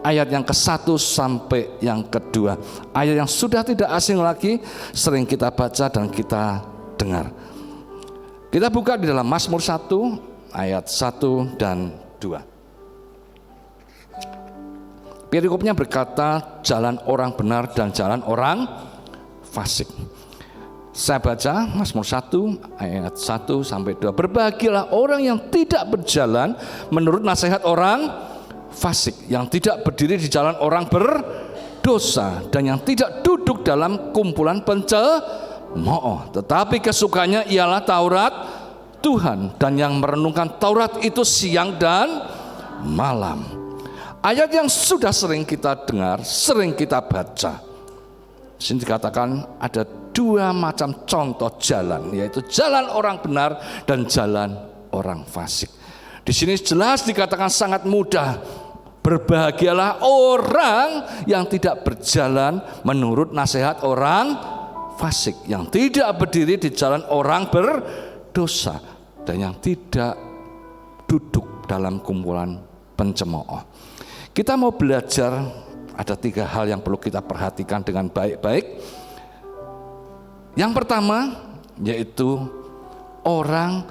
ayat yang ke-1 sampai yang ke-2. Ayat yang sudah tidak asing lagi, sering kita baca dan kita dengar. Kita buka di dalam Mazmur 1, ayat 1 dan 2. Perikopnya berkata, jalan orang benar dan jalan orang fasik. Saya baca Mazmur 1 ayat 1 sampai 2. Berbahagialah orang yang tidak berjalan menurut nasihat orang fasik, yang tidak berdiri di jalan orang berdosa, dan yang tidak duduk dalam kumpulan pencemooh. Tetapi kesukaannya ialah Taurat Tuhan, dan yang merenungkan Taurat itu siang dan malam. Ayat yang sudah sering kita dengar, sering kita baca. Di sini dikatakan ada 2 macam contoh jalan, yaitu jalan orang benar dan jalan orang fasik. Di sini jelas dikatakan sangat mudah. Berbahagialah orang yang tidak berjalan menurut nasihat orang fasik, yang tidak berdiri di jalan orang berdosa, dan yang tidak duduk dalam kumpulan pencemooh. Kita mau belajar, ada 3 hal yang perlu kita perhatikan dengan baik-baik. Yang pertama yaitu orang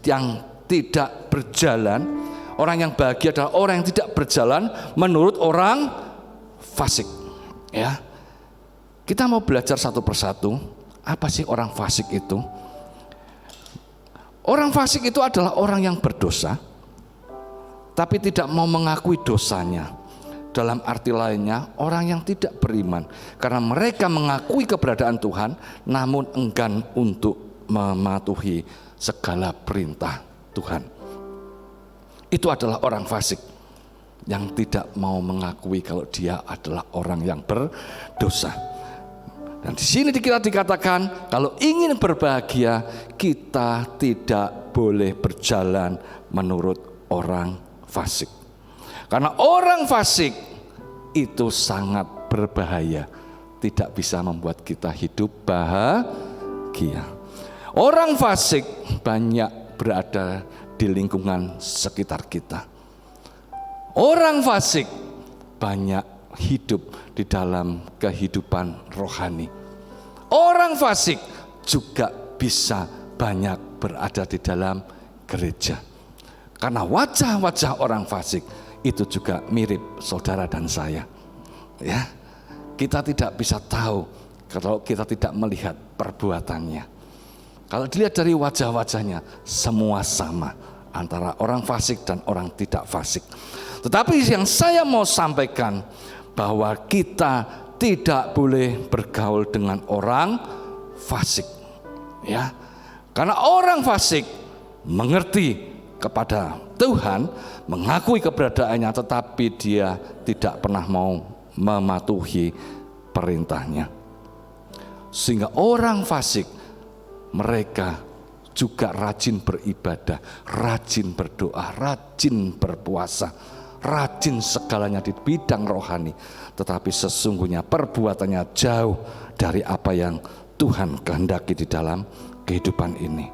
yang tidak berjalan. Orang yang bahagia adalah orang yang tidak berjalan menurut orang fasik. Ya, kita mau belajar satu persatu. Apa sih orang fasik itu? Orang fasik itu adalah orang yang berdosa, tapi tidak mau mengakui dosanya. Dalam arti lainnya, orang yang tidak beriman, karena mereka mengakui keberadaan Tuhan, namun enggan untuk mematuhi segala perintah Tuhan. Itu adalah orang fasik yang tidak mau mengakui kalau dia adalah orang yang berdosa. Dan di sini kita dikatakan kalau ingin berbahagia, kita tidak boleh berjalan menurut orang fasik. Karena orang fasik itu sangat berbahaya, tidak bisa membuat kita hidup bahagia. Orang fasik banyak berada di lingkungan sekitar kita. Orang fasik banyak hidup di dalam kehidupan rohani. Orang fasik juga bisa banyak berada di dalam gereja. Karena wajah-wajah orang fasik itu juga mirip saudara dan saya. Ya, kita tidak bisa tahu kalau kita tidak melihat perbuatannya. Kalau dilihat dari wajah-wajahnya, semua sama antara orang fasik dan orang tidak fasik. Tetapi yang saya mau sampaikan bahwa kita tidak boleh bergaul dengan orang fasik. Ya, karena orang fasik mengerti kepada Tuhan, mengakui keberadaannya, tetapi dia tidak pernah mau mematuhi perintahnya. Sehingga orang fasik, mereka juga rajin beribadah, rajin berdoa, rajin berpuasa, rajin segalanya di bidang rohani, tetapi sesungguhnya perbuatannya jauh dari apa yang Tuhan kehendaki di dalam kehidupan ini.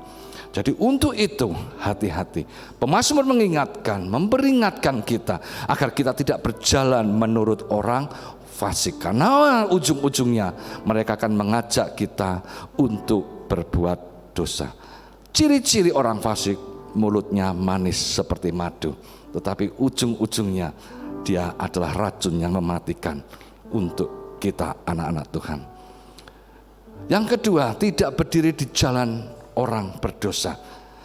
Jadi untuk itu hati-hati. Pemazmur mengingatkan, memperingatkan kita agar kita tidak berjalan menurut orang fasik. Karena ujung-ujungnya mereka akan mengajak kita untuk berbuat dosa. Ciri-ciri orang fasik, mulutnya manis seperti madu, tetapi ujung-ujungnya dia adalah racun yang mematikan untuk kita anak-anak Tuhan. Yang kedua, tidak berdiri di jalan orang berdosa.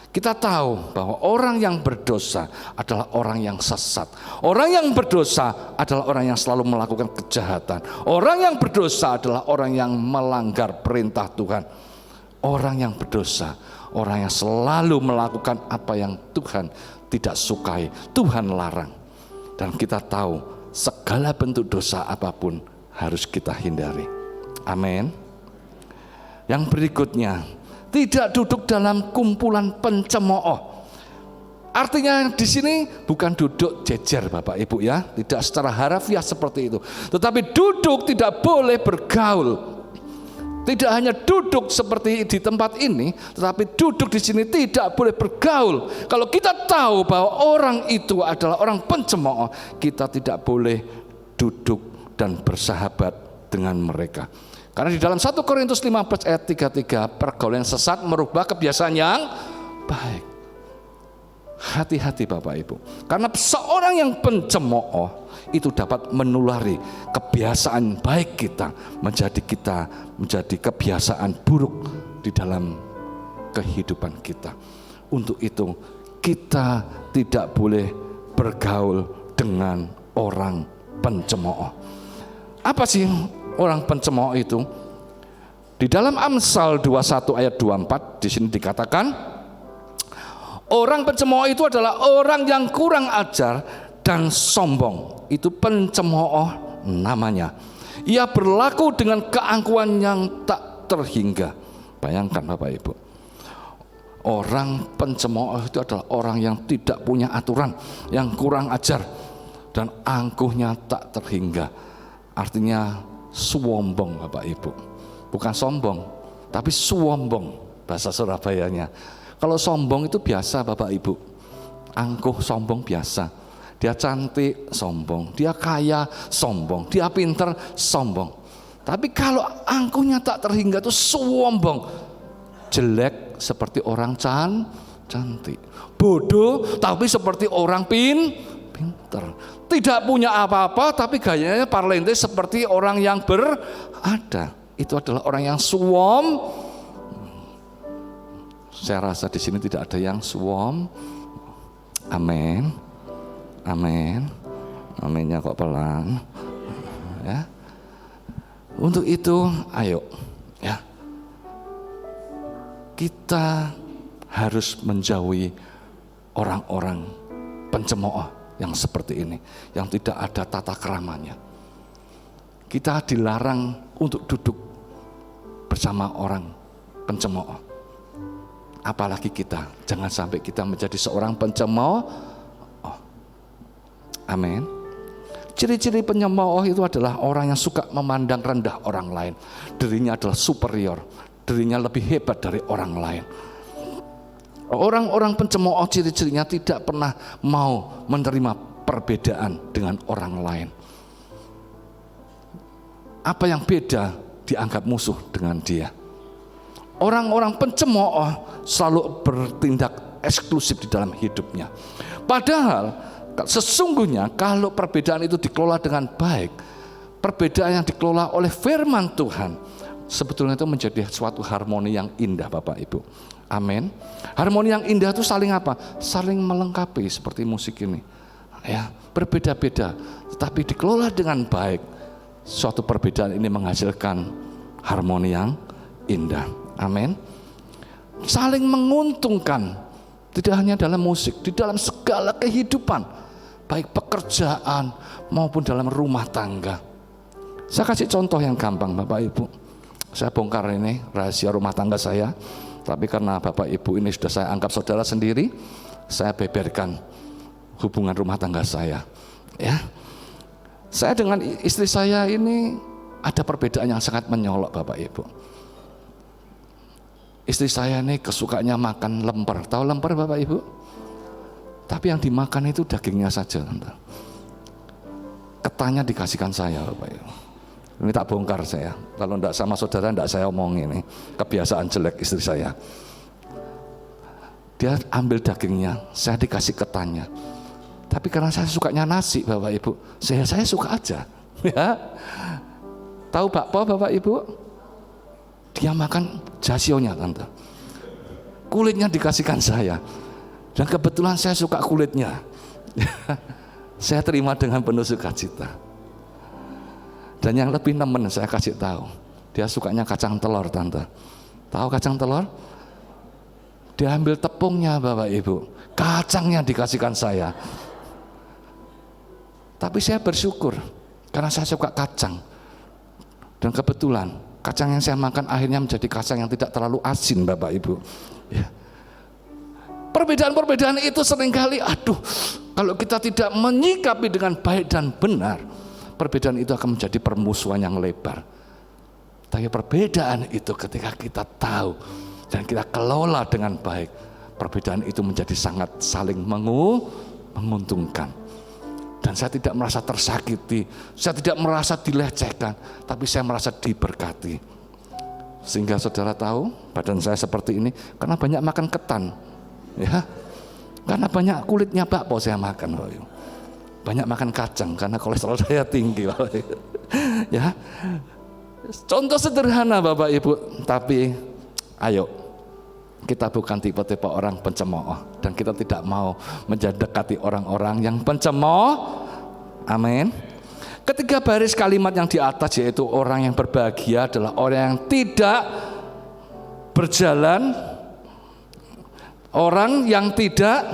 Kita tahu bahwa orang yang berdosa adalah orang yang sesat. Orang yang berdosa adalah orang yang selalu melakukan kejahatan. Orang yang berdosa adalah orang yang melanggar perintah Tuhan. Orang yang berdosa, orang yang selalu melakukan apa yang Tuhan tidak sukai, Tuhan larang. Dan kita tahu segala bentuk dosa apapun harus kita hindari. Amin. Yang berikutnya, tidak duduk dalam kumpulan pencemooh. Artinya di sini bukan duduk jejer Bapak Ibu ya, tidak secara harafiah seperti itu. Tetapi duduk tidak boleh bergaul. Tidak hanya duduk seperti di tempat ini, tetapi duduk di sini tidak boleh bergaul. Kalau kita tahu bahwa orang itu adalah orang pencemooh, kita tidak boleh duduk dan bersahabat dengan mereka. Karena di dalam 1 Korintus 15 ayat 33, pergaulan sesat merubah kebiasaan yang baik. Hati-hati Bapak Ibu. Karena seorang yang pencemooh itu dapat menulari kebiasaan baik kita menjadi kebiasaan buruk di dalam kehidupan kita. Untuk itu kita tidak boleh bergaul dengan orang pencemooh. Apa sih orang pencemooh itu? Di dalam Amsal 21 ayat 24 di sini dikatakan, orang pencemooh itu adalah orang yang kurang ajar dan sombong. Itu pencemooh namanya. Ia berlaku dengan keangkuhan yang tak terhingga. Bayangkan Bapak Ibu, orang pencemooh itu adalah orang yang tidak punya aturan, yang kurang ajar dan angkuhnya tak terhingga. Artinya sombong Bapak Ibu. Bukan sombong, tapi sombong bahasa Surabayanya. Kalau sombong itu biasa Bapak Ibu. Angkuh sombong biasa. Dia cantik sombong, dia kaya sombong, dia pinter sombong. Tapi kalau angkuhnya tak terhingga itu sombong, jelek seperti orang cantik, bodoh tapi seperti orang pinter, tidak punya apa-apa tapi gayanya parlente seperti orang yang berada. Itu adalah orang yang sombong. Saya rasa di sini tidak ada yang sombong. Amin, amin, aminnya kok pelan, ya. Untuk itu, ayo, ya, kita harus menjauhi orang-orang pencemooh yang seperti ini, yang tidak ada tata keramanya. Kita dilarang untuk duduk bersama orang pencemooh. Apalagi kita, jangan sampai kita menjadi seorang pencemooh. Amin. Ciri-ciri pencemooh itu adalah orang yang suka memandang rendah orang lain. Dirinya adalah superior, dirinya lebih hebat dari orang lain. Orang-orang pencemooh ciri-cirinya tidak pernah mau menerima perbedaan dengan orang lain. Apa yang beda dianggap musuh dengan dia. Orang-orang pencemooh selalu bertindak eksklusif di dalam hidupnya. Padahal sesungguhnya kalau perbedaan itu dikelola dengan baik, perbedaan yang dikelola oleh firman Tuhan, sebetulnya itu menjadi suatu harmoni yang indah, Bapak Ibu. Amin. Harmoni yang indah itu saling apa? Saling melengkapi seperti musik ini. Ya, berbeda-beda, tetapi dikelola dengan baik. Suatu perbedaan ini menghasilkan harmoni yang indah. Amin. Saling menguntungkan, tidak hanya dalam musik, di dalam segala kehidupan, baik pekerjaan maupun dalam rumah tangga. Saya kasih contoh yang gampang, Bapak Ibu. Saya bongkar ini rahasia rumah tangga saya, tapi karena Bapak Ibu ini sudah saya anggap saudara sendiri, saya beberkan hubungan rumah tangga saya. Ya, saya dengan istri saya ini ada perbedaan yang sangat menyolok, Bapak Ibu. Istri saya ini kesukanya makan lemper. Tahu lemper, Bapak Ibu? Tapi yang dimakan itu dagingnya saja. Ketannya dikasihkan saya, Bapak Ibu. Ini tak bongkar saya. Kalau enggak sama saudara enggak saya omong ini. Kebiasaan jelek istri saya. Dia ambil dagingnya, saya dikasih ketannya. Tapi karena saya sukanya nasi, Bapak Ibu, saya suka aja. Ya. Tahu bakpo, Bapak Ibu? Dia makan jasionya, Tante. Kulitnya dikasihkan saya. Dan kebetulan saya suka kulitnya. Saya terima dengan penuh sukacita. Dan yang lebih nemen saya kasih tahu, dia sukanya kacang telur, Tante. Tahu kacang telur? Dia ambil tepungnya, Bapak Ibu. Kacangnya dikasihkan saya. Tapi saya bersyukur karena saya suka kacang. Dan kebetulan kacang yang saya makan akhirnya menjadi kacang yang tidak terlalu asin, Bapak Ibu. Ya. Perbedaan-perbedaan itu seringkali, kalau kita tidak menyikapi dengan baik dan benar, perbedaan itu akan menjadi permusuhan yang lebar. Tapi perbedaan itu ketika kita tahu dan kita kelola dengan baik, perbedaan itu menjadi sangat saling menguntungkan. Dan saya tidak merasa tersakiti, saya tidak merasa dilecehkan, tapi saya merasa diberkati. Sehingga saudara tahu, badan saya seperti ini karena banyak makan ketan, ya, karena banyak kulitnya bakpo saya makan, banyak makan kacang karena kolesterol saya tinggi, ya. Contoh sederhana, Bapak Ibu, tapi ayo kita bukan tipe-tipe orang pencemooh dan kita tidak mau mendekati orang-orang yang pencemooh. Amin. Ketiga baris kalimat yang di atas yaitu orang yang berbahagia adalah orang yang tidak berjalan, orang yang tidak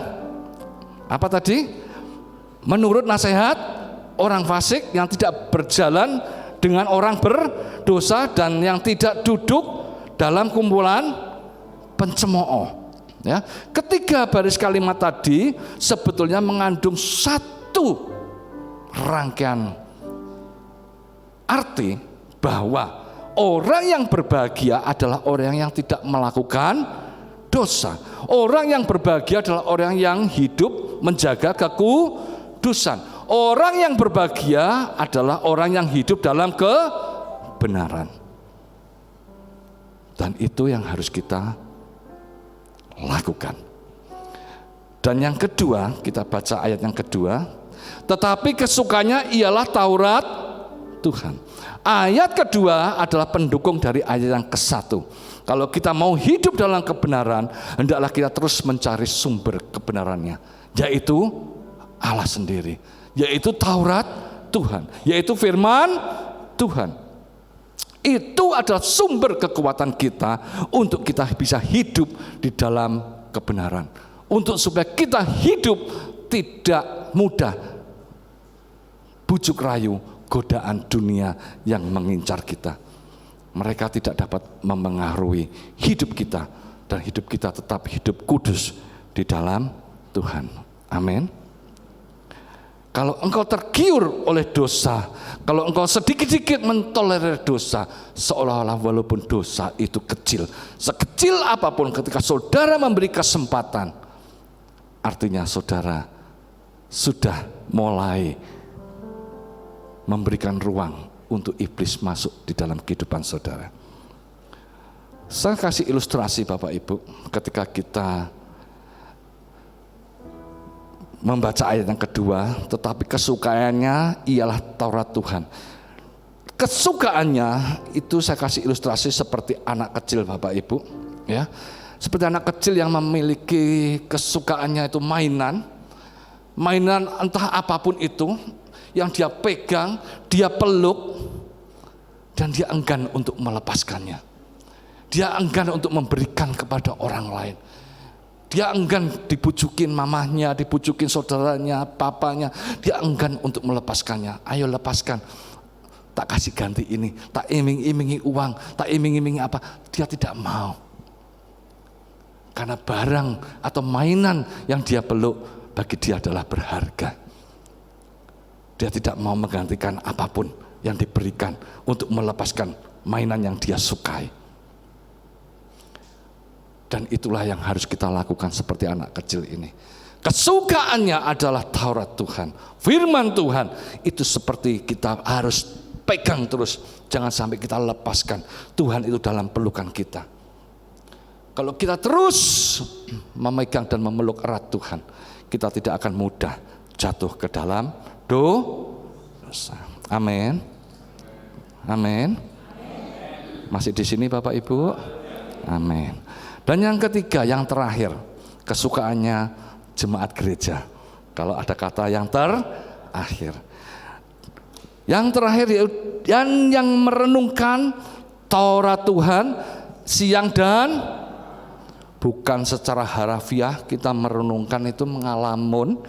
apa tadi? Menurut nasihat orang fasik, yang tidak berjalan dengan orang berdosa dan yang tidak duduk dalam kumpulan pencemooh. Ya, ketiga baris kalimat tadi sebetulnya mengandung satu rangkaian arti bahwa orang yang berbahagia adalah orang yang tidak melakukan dosa. Orang yang berbahagia adalah orang yang hidup menjaga kekudusan. Orang yang berbahagia adalah orang yang hidup dalam kebenaran. Dan itu yang harus kita lakukan. Dan yang kedua, kita baca ayat yang kedua, tetapi kesukaannya ialah Taurat Tuhan. Ayat kedua adalah pendukung dari ayat yang ke-1. Kalau kita mau hidup dalam kebenaran, hendaklah kita terus mencari sumber kebenarannya, yaitu Allah sendiri, yaitu Taurat Tuhan, yaitu firman Tuhan. Itu adalah sumber kekuatan kita untuk kita bisa hidup di dalam kebenaran, untuk supaya kita hidup tidak mudah bujuk rayu godaan dunia yang mengincar kita. Mereka tidak dapat memengaruhi hidup kita, dan hidup kita tetap hidup kudus di dalam Tuhan. Amin. Kalau engkau tergiur oleh dosa, kalau engkau sedikit-sedikit mentolerir dosa, seolah-olah walaupun dosa itu kecil, sekecil apapun, ketika saudara memberi kesempatan, artinya saudara sudah mulai memberikan ruang untuk iblis masuk di dalam kehidupan saudara. Saya kasih ilustrasi Bapak Ibu, ketika kita membaca ayat yang kedua, tetapi kesukaannya ialah Taurat Tuhan. Kesukaannya itu saya kasih ilustrasi seperti anak kecil Bapak Ibu, ya. Seperti anak kecil yang memiliki kesukaannya itu mainan entah apapun itu, yang dia pegang, dia peluk, dan dia enggan untuk melepaskannya. Dia enggan untuk memberikan kepada orang lain. Dia enggan dibujukin mamahnya, dibujukin saudaranya, papanya. Dia enggan untuk melepaskannya. Ayo lepaskan, tak kasih ganti ini, tak iming-imingi uang, tak iming-imingi apa. Dia tidak mau. Karena barang atau mainan yang dia peluk bagi dia adalah berharga. Dia tidak mau menggantikan apapun yang diberikan untuk melepaskan mainan yang dia sukai. Dan itulah yang harus kita lakukan seperti anak kecil ini. Kesukaannya adalah Taurat Tuhan, firman Tuhan. Itu seperti kita harus pegang terus, jangan sampai kita lepaskan. Tuhan itu dalam pelukan kita. Kalau kita terus memegang dan memeluk erat Tuhan, kita tidak akan mudah jatuh ke dalam dosa. Amin. Amin. Masih di sini Bapak Ibu? Amin. Dan yang ketiga, yang terakhir, kesukaannya jemaat gereja. Kalau ada kata yang terakhir. Yang terakhir yang merenungkan Taurat Tuhan siang dan bukan secara harafiah kita merenungkan itu mengalamun,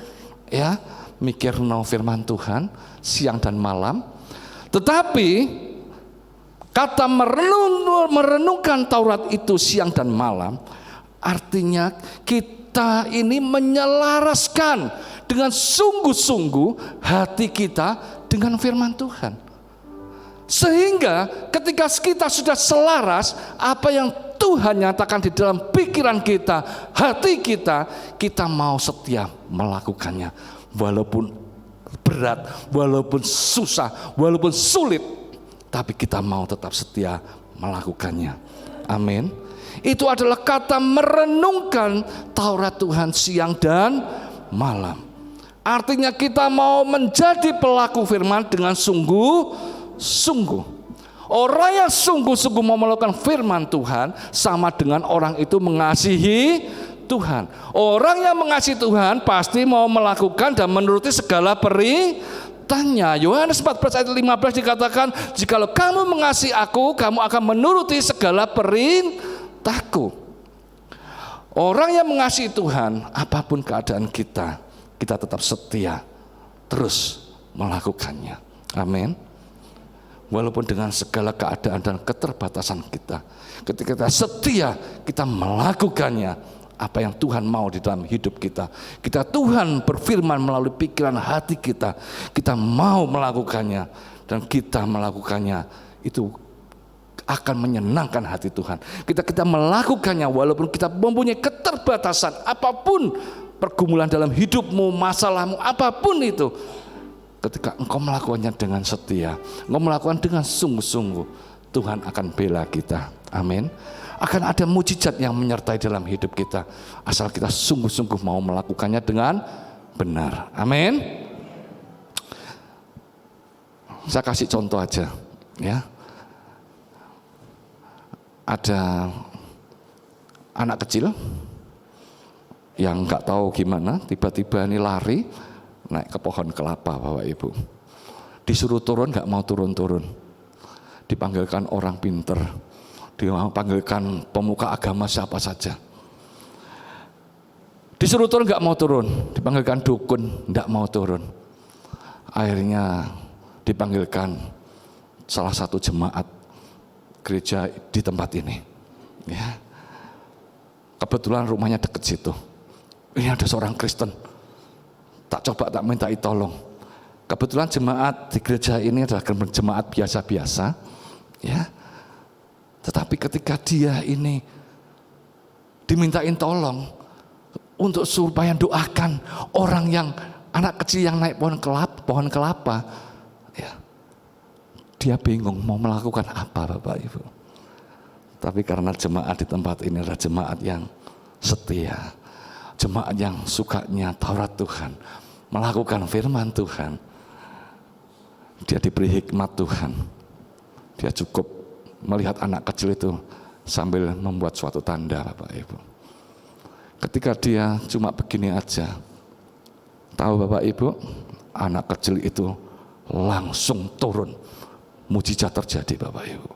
ya, mikir no firman Tuhan siang dan malam. Tetapi kata merenungkan Taurat itu siang dan malam, artinya kita ini menyelaraskan dengan sungguh-sungguh hati kita dengan firman Tuhan. Sehingga ketika kita sudah selaras apa yang Tuhan nyatakan di dalam pikiran kita, hati kita, kita mau setia melakukannya. Walaupun berat, walaupun susah, walaupun sulit, tapi kita mau tetap setia melakukannya. Amin. Itu adalah kata merenungkan Taurat Tuhan siang dan malam. Artinya kita mau menjadi pelaku firman dengan sungguh-sungguh. Orang yang sungguh-sungguh mau melakukan firman Tuhan sama dengan orang itu mengasihi Tuhan. Orang yang mengasihi Tuhan pasti mau melakukan dan menuruti segala perintahnya. Yohanes 14 ayat 15 dikatakan, jikalau kamu mengasihi aku, kamu akan menuruti segala perintahku. Orang yang mengasihi Tuhan, apapun keadaan kita, kita tetap setia terus melakukannya. Amin. Walaupun dengan segala keadaan dan keterbatasan kita, ketika kita setia, kita melakukannya apa yang Tuhan mau di dalam hidup kita. Tuhan berfirman melalui pikiran hati kita, kita mau melakukannya, dan kita melakukannya itu akan menyenangkan hati Tuhan. Kita melakukannya walaupun kita mempunyai keterbatasan apapun, pergumulan dalam hidupmu, masalahmu apapun itu, ketika engkau melakukannya dengan setia, engkau melakukan dengan sungguh-sungguh, Tuhan akan bela kita. Amin. Akan ada mujizat yang menyertai dalam hidup kita, asal kita sungguh-sungguh mau melakukannya dengan benar. Amin. Saya kasih contoh aja, ya. Ada anak kecil yang nggak tahu gimana, tiba-tiba ini lari naik ke pohon kelapa, Bapak Ibu. Disuruh turun, nggak mau turun-turun. Dipanggilkan orang pinter, dipanggilkan pemuka agama siapa saja. Disuruh turun, nggak mau turun. Dipanggilkan dukun, nggak mau turun. Akhirnya dipanggilkan salah satu jemaat gereja di tempat ini. Ya. Kebetulan rumahnya dekat situ. Ini ada seorang Kristen. Tak mintai tolong. Kebetulan jemaat di gereja ini adalah jemaat biasa-biasa, ya. Tetapi ketika dia ini dimintain tolong untuk supaya doakan orang yang anak kecil yang naik pohon kelapa, ya, dia bingung mau melakukan apa, Bapak Ibu. Tapi karena jemaat di tempat ini adalah jemaat yang setia, jemaat yang sukanya Taurat Tuhan, melakukan firman Tuhan, dia diberi hikmat Tuhan. Dia cukup melihat anak kecil itu sambil membuat suatu tanda, Bapak Ibu. Ketika dia cuma begini aja, tahu Bapak Ibu, anak kecil itu langsung turun. Mujizat terjadi, Bapak Ibu.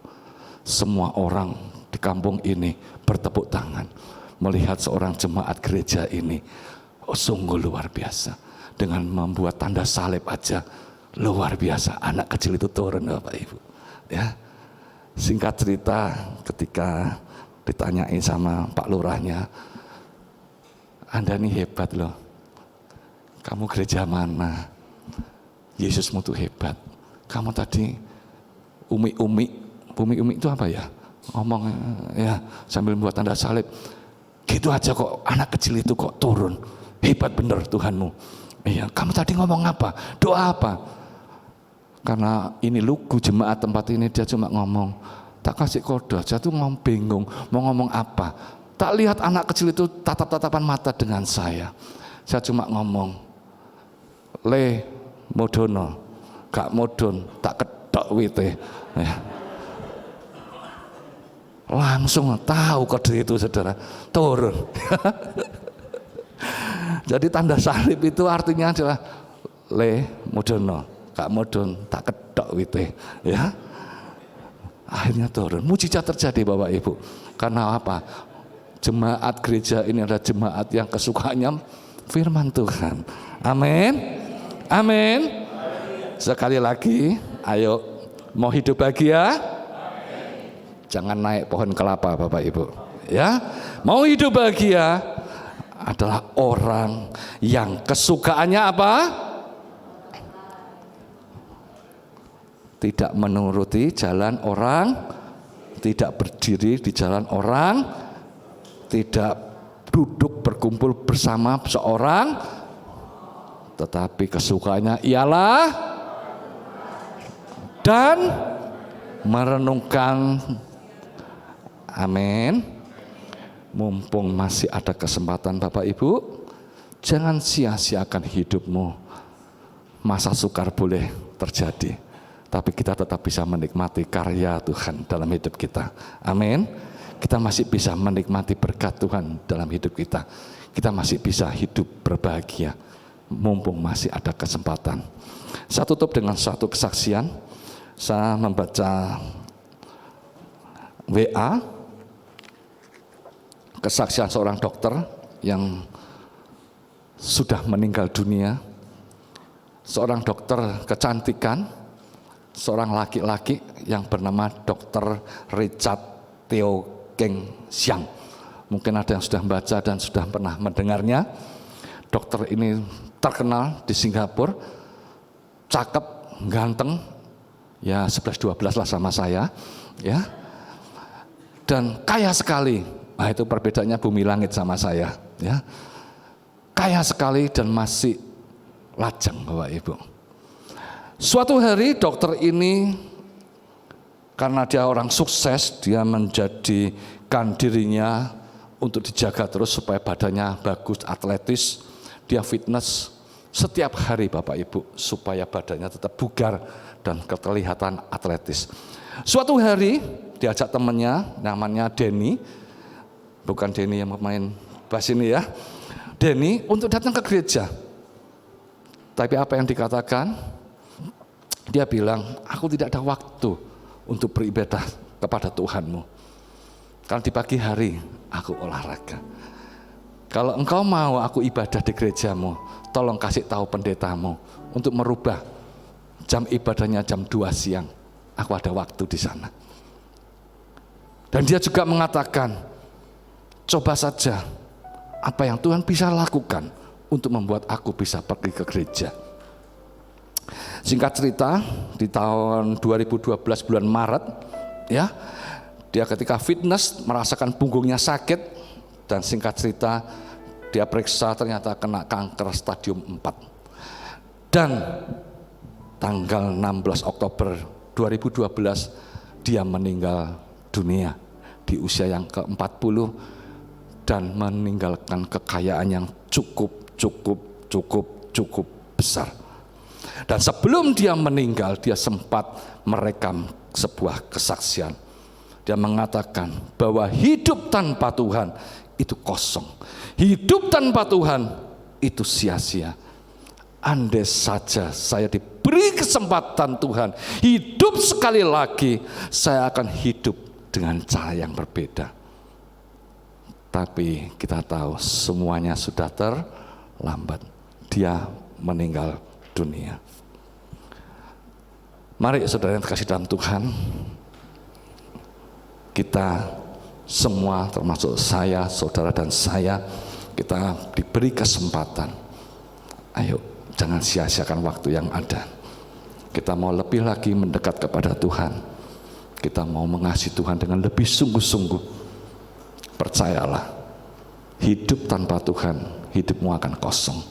Semua orang di kampung ini bertepuk tangan melihat seorang jemaat gereja ini. Oh, sungguh luar biasa. Dengan membuat tanda salib aja luar biasa. Anak kecil itu turun, Bapak Ibu. Ya. Singkat cerita, ketika ditanyain sama Pak Lurahnya, Anda ini hebat loh. Kamu gereja mana? Yesusmu tuh hebat. Kamu tadi umi itu apa ya? Ngomong ya sambil membuat tanda salib. Gitu aja kok anak kecil itu kok turun. Hebat bener Tuhanmu. Iya, kamu tadi ngomong apa? Doa apa? Karena ini lugu jemaat tempat ini, dia cuma ngomong, tak kasih kode, saya tuh bingung mau ngomong apa. Tak lihat anak kecil itu tatap-tatapan mata dengan saya. Saya cuma ngomong, le modono, gak modon, tak kedok wite. Ya. Langsung tahu kode itu, saudara, turun. Jadi tanda salib itu artinya adalah le modono, gak modon, tak kedok wite. Ya. Akhirnya turun. Mujizat terjadi, Bapak Ibu. Karena apa? Jemaat gereja ini adalah jemaat yang kesukaannya firman Tuhan. Amin. Amin. Sekali lagi, ayo mau hidup bahagia? Jangan naik pohon kelapa, Bapak Ibu. Ya, mau hidup bahagia adalah orang yang kesukaannya apa? Tidak menuruti jalan orang, tidak berdiri di jalan orang, tidak duduk berkumpul bersama seorang, tetapi kesukaannya ialah dan merenungkan. Amin. Mumpung masih ada kesempatan, Bapak Ibu, jangan sia-siakan hidupmu. Masa sukar boleh terjadi, tapi kita tetap bisa menikmati karya Tuhan dalam hidup kita. Amin. Kita masih bisa menikmati berkat Tuhan dalam hidup kita. Kita masih bisa hidup berbahagia, mumpung masih ada kesempatan. Saya tutup dengan satu kesaksian. Saya membaca WA, kesaksian seorang dokter yang sudah meninggal dunia. Seorang dokter kecantikan, seorang laki-laki yang bernama Dr. Richard Theo Keng Siang. Mungkin ada yang sudah membaca dan sudah pernah mendengarnya. Dokter ini terkenal di Singapura, cakep, ganteng, ya 11-12 lah sama saya, ya. Dan kaya sekali. Nah, itu perbedaannya bumi langit sama saya, ya. Kaya sekali dan masih lajang, Bapak Ibu. Suatu hari dokter ini, karena dia orang sukses, dia menjadikan dirinya untuk dijaga terus supaya badannya bagus, atletis. Dia fitness setiap hari Bapak Ibu, supaya badannya tetap bugar dan kelihatan atletis. Suatu hari diajak temannya namanya Denny, bukan Denny yang pemain bass ini ya, Denny, untuk datang ke gereja. Tapi apa yang dikatakan? Dia bilang, aku tidak ada waktu untuk beribadah kepada Tuhanmu. Karena di pagi hari aku olahraga. Kalau engkau mau aku ibadah di gerejamu, tolong kasih tahu pendetamu untuk merubah jam ibadahnya jam 2 siang. Aku ada waktu di sana. Dan dia juga mengatakan, coba saja apa yang Tuhan bisa lakukan untuk membuat aku bisa pergi ke gereja. Singkat cerita, di tahun 2012 bulan Maret, ya, dia ketika fitness merasakan punggungnya sakit, dan singkat cerita dia periksa ternyata kena kanker stadium 4. Dan tanggal 16 Oktober 2012 dia meninggal dunia di usia yang ke-40 dan meninggalkan kekayaan yang cukup besar. Dan sebelum dia meninggal, dia sempat merekam sebuah kesaksian. Dia mengatakan bahwa hidup tanpa Tuhan itu kosong. Hidup tanpa Tuhan itu sia-sia. Andai saja saya diberi kesempatan Tuhan hidup sekali lagi, saya akan hidup dengan cara yang berbeda. Tapi kita tahu semuanya sudah terlambat. Dia meninggal dunia. Mari saudara yang terkasih dalam Tuhan, kita semua termasuk saya, saudara dan saya, kita diberi kesempatan. Ayo, jangan sia-siakan waktu yang ada. Kita mau lebih lagi mendekat kepada Tuhan. Kita mau mengasihi Tuhan dengan lebih sungguh-sungguh. Percayalah, hidup tanpa Tuhan, hidupmu akan kosong.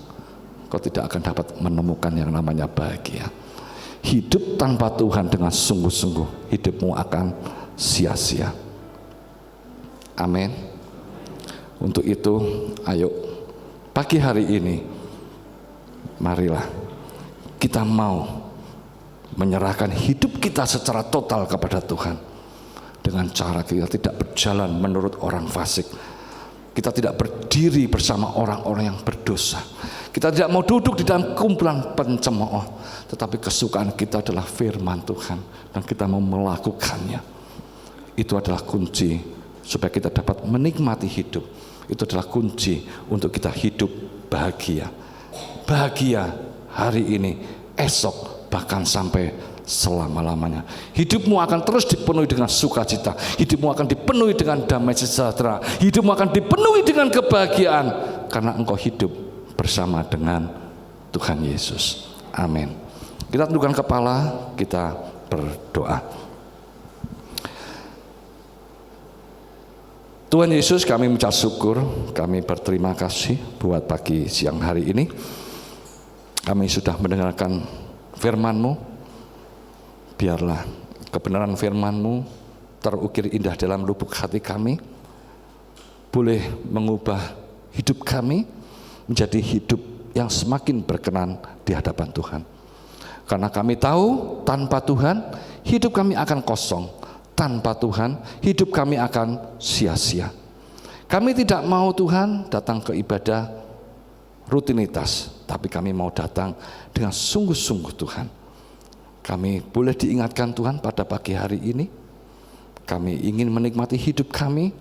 Kau tidak akan dapat menemukan yang namanya bahagia. Hidup tanpa Tuhan dengan sungguh-sungguh, hidupmu akan sia-sia. Amin. Untuk itu, ayo pagi hari ini, marilah kita mau menyerahkan hidup kita secara total kepada Tuhan. Dengan cara kita tidak berjalan menurut orang fasik. Kita tidak berdiri bersama orang-orang yang berdosa. Kita tidak mau duduk di dalam kumpulan pencemooh, tetapi kesukaan kita adalah firman Tuhan dan kita mau melakukannya. Itu adalah kunci supaya kita dapat menikmati hidup. Itu adalah kunci untuk kita hidup bahagia. Bahagia hari ini, esok, bahkan sampai selama-lamanya. Hidupmu akan terus dipenuhi dengan sukacita. Hidupmu akan dipenuhi dengan damai sejahtera. Hidupmu akan dipenuhi dengan kebahagiaan karena engkau hidup bersama dengan Tuhan Yesus. Amin. Kita tundukkan kepala, kita berdoa. Tuhan Yesus, kami mengucap syukur, kami berterima kasih buat pagi siang hari ini. Kami sudah mendengarkan firman-Mu. Biarlah kebenaran firman-Mu terukir indah dalam lubuk hati kami, boleh mengubah hidup kami menjadi hidup yang semakin berkenan di hadapan Tuhan. Karena kami tahu tanpa Tuhan hidup kami akan kosong, tanpa Tuhan hidup kami akan sia-sia. Kami tidak mau Tuhan datang ke ibadah rutinitas, tapi kami mau datang dengan sungguh-sungguh Tuhan. Kami boleh diingatkan Tuhan pada pagi hari ini, kami ingin menikmati hidup kami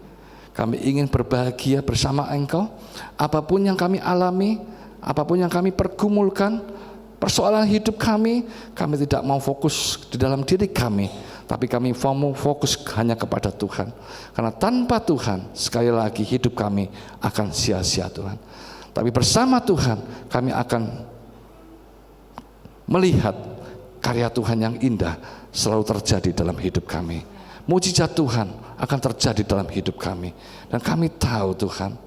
ingin berbahagia bersama Engkau. Apapun yang kami alami, apapun yang kami pergumulkan, persoalan hidup kami tidak mau fokus di dalam diri kami, tapi kami mau fokus hanya kepada Tuhan. Karena tanpa Tuhan, sekali lagi hidup kami akan sia-sia Tuhan. Tapi bersama Tuhan, kami akan melihat karya Tuhan yang indah selalu terjadi dalam hidup kami. Mujizat Tuhan akan terjadi dalam hidup kami. Dan kami tahu Tuhan,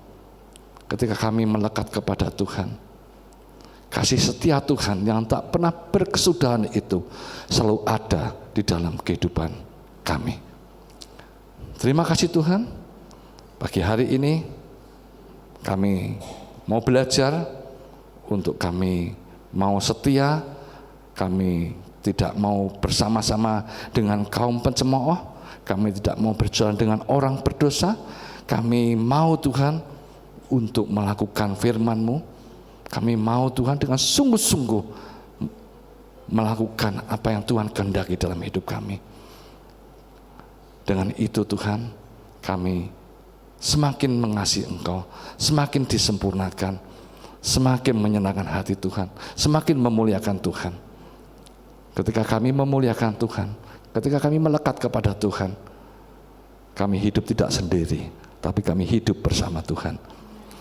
ketika kami melekat kepada Tuhan, kasih setia Tuhan yang tak pernah berkesudahan itu selalu ada di dalam kehidupan kami. Terima kasih Tuhan, pagi hari ini kami mau belajar untuk kami mau setia, kami tidak mau bersama-sama dengan kaum pencemooh, kami tidak mau berjalan dengan orang berdosa, kami mau Tuhan untuk melakukan firman-Mu. Kami mau Tuhan dengan sungguh-sungguh melakukan apa yang Tuhan kehendaki dalam hidup kami. Dengan itu Tuhan, kami semakin mengasihi Engkau, semakin disempurnakan, semakin menyenangkan hati Tuhan, semakin memuliakan Tuhan. Ketika kami memuliakan Tuhan, ketika kami melekat kepada Tuhan, kami hidup tidak sendiri, tapi kami hidup bersama Tuhan.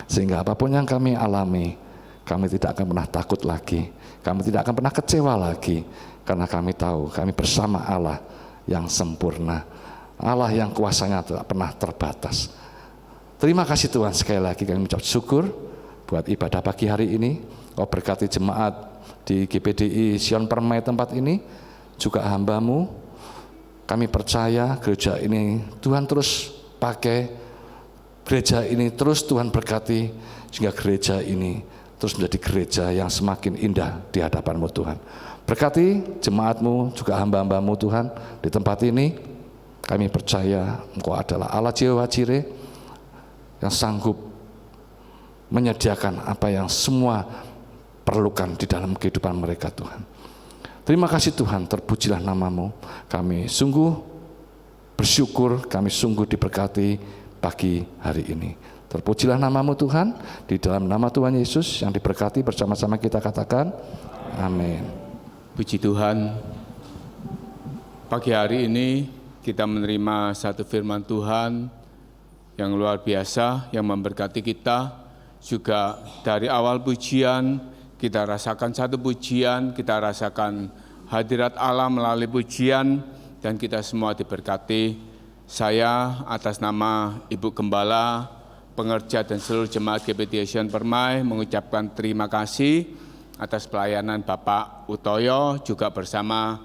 Sehingga apapun yang kami alami, kami tidak akan pernah takut lagi, kami tidak akan pernah kecewa lagi, karena kami tahu kami bersama Allah yang sempurna, Allah yang kuasanya tidak pernah terbatas. Terima kasih Tuhan, sekali lagi kami mengucap syukur buat ibadah pagi hari ini. Kau berkati jemaat di GPDI Sion Permai tempat ini, juga hamba-Mu. Kami percaya gereja ini Tuhan terus pakai, gereja ini terus Tuhan berkati, sehingga gereja ini terus menjadi gereja yang semakin indah di hadapan-Mu Tuhan. Berkati jemaat-Mu, juga hamba-hamba-Mu Tuhan di tempat ini. Kami percaya Engkau adalah Allah Jehovah Jireh yang sanggup menyediakan apa yang semua perlukan di dalam kehidupan mereka Tuhan. Terima kasih Tuhan, terpujilah nama-Mu. Kami sungguh bersyukur, kami sungguh diberkati pagi hari ini. Terpujilah nama-Mu Tuhan, di dalam nama Tuhan Yesus yang diberkati bersama-sama kita katakan, amin. Puji Tuhan, pagi hari ini kita menerima satu firman Tuhan yang luar biasa, yang memberkati kita. Juga dari awal pujian, kita rasakan satu pujian, kita rasakan hadirat Allah melalui pujian, dan kita semua diberkati. Saya atas nama Ibu Gembala, pengerja dan seluruh jemaat GPDI Sion Permai mengucapkan terima kasih atas pelayanan Bapak Utoyo, juga bersama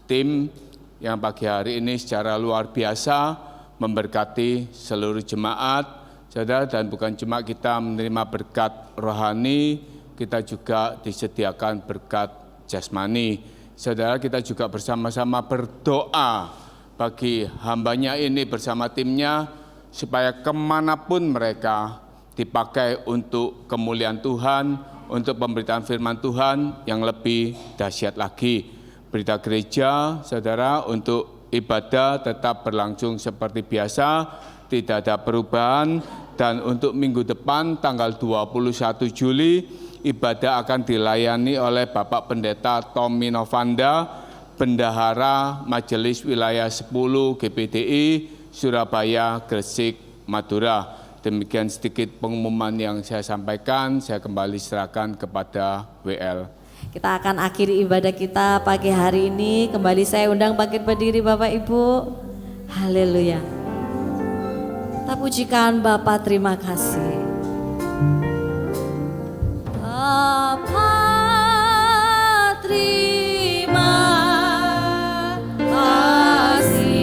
tim yang pagi hari ini secara luar biasa memberkati seluruh jemaat, saudara. Dan bukan cuma kita menerima berkat rohani, kita juga disediakan berkat jasmani. Saudara, kita juga bersama-sama berdoa bagi hambanya ini bersama timnya, supaya kemanapun mereka dipakai untuk kemuliaan Tuhan, untuk pemberitaan firman Tuhan yang lebih dahsyat lagi. Berita gereja, saudara, untuk ibadah tetap berlangsung seperti biasa, tidak ada perubahan. Dan untuk minggu depan tanggal 21 Juli, ibadah akan dilayani oleh Bapak Pendeta Tommy Novanda, Bendahara Majelis Wilayah 10 GPDI, Surabaya, Gresik, Madura. Demikian sedikit pengumuman yang saya sampaikan, saya kembali serahkan kepada WL. Kita akan akhiri ibadah kita pagi hari ini. Kembali saya undang bangkit berdiri Bapak Ibu. Haleluya. Kita pujikan Bapa, terima kasih. Bapa, terima kasih.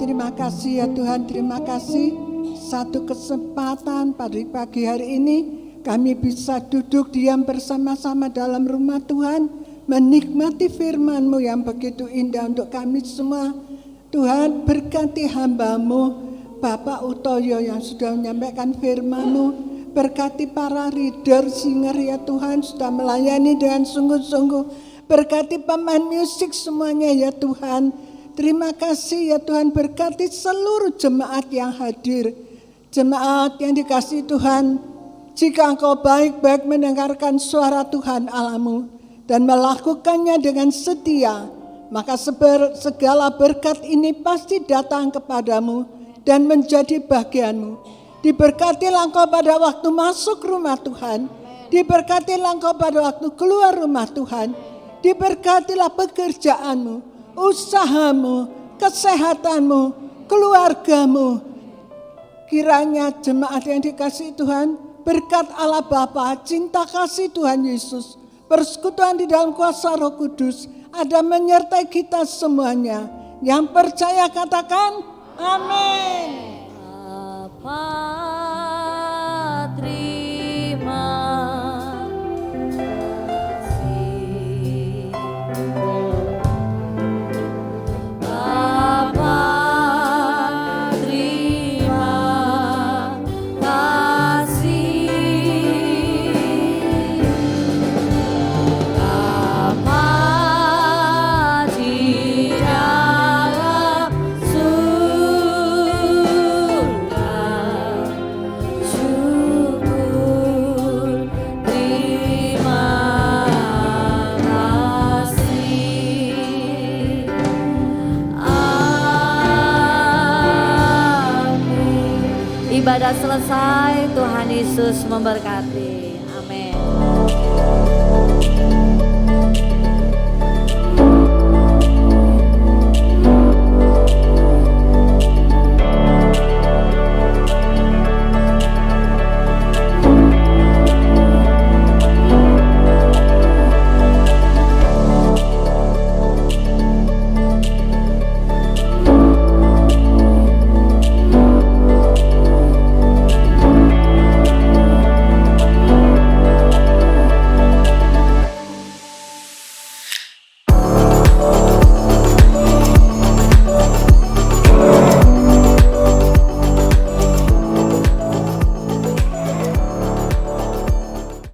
Terima kasih ya Tuhan, terima kasih satu kesempatan pada pagi hari ini kami bisa duduk diam bersama-sama dalam rumah Tuhan, menikmati firman-Mu yang begitu indah untuk kami semua. Tuhan, berkati hamba-Mu Bapak Utoyo yang sudah menyampaikan firman-Mu, berkati para reader, singer ya Tuhan, sudah melayani dengan sungguh-sungguh, berkati pemain musik semuanya ya Tuhan. Terima kasih ya Tuhan, berkati seluruh jemaat yang hadir. Jemaat yang dikasihi Tuhan, jika engkau baik-baik mendengarkan suara Tuhan Allahmu dan melakukannya dengan setia, maka segala berkat ini pasti datang kepadamu dan menjadi bagianmu. Diberkatilah engkau pada waktu masuk rumah Tuhan, diberkatilah engkau pada waktu keluar rumah Tuhan, diberkatilah pekerjaanmu, usahamu, kesehatanmu, keluargamu. Kiranya jemaat yang dikasihi Tuhan, berkat Allah Bapa, cinta kasih Tuhan Yesus, persekutuan di dalam kuasa Roh Kudus ada menyertai kita semuanya. Yang percaya katakan amin. Bapa, terima kasih. Bapa, terima kasih. Bapa di dalam surga, syukur terima kasih. Amin. Ibadah selesai, Tuhan Yesus memberkati. Amin.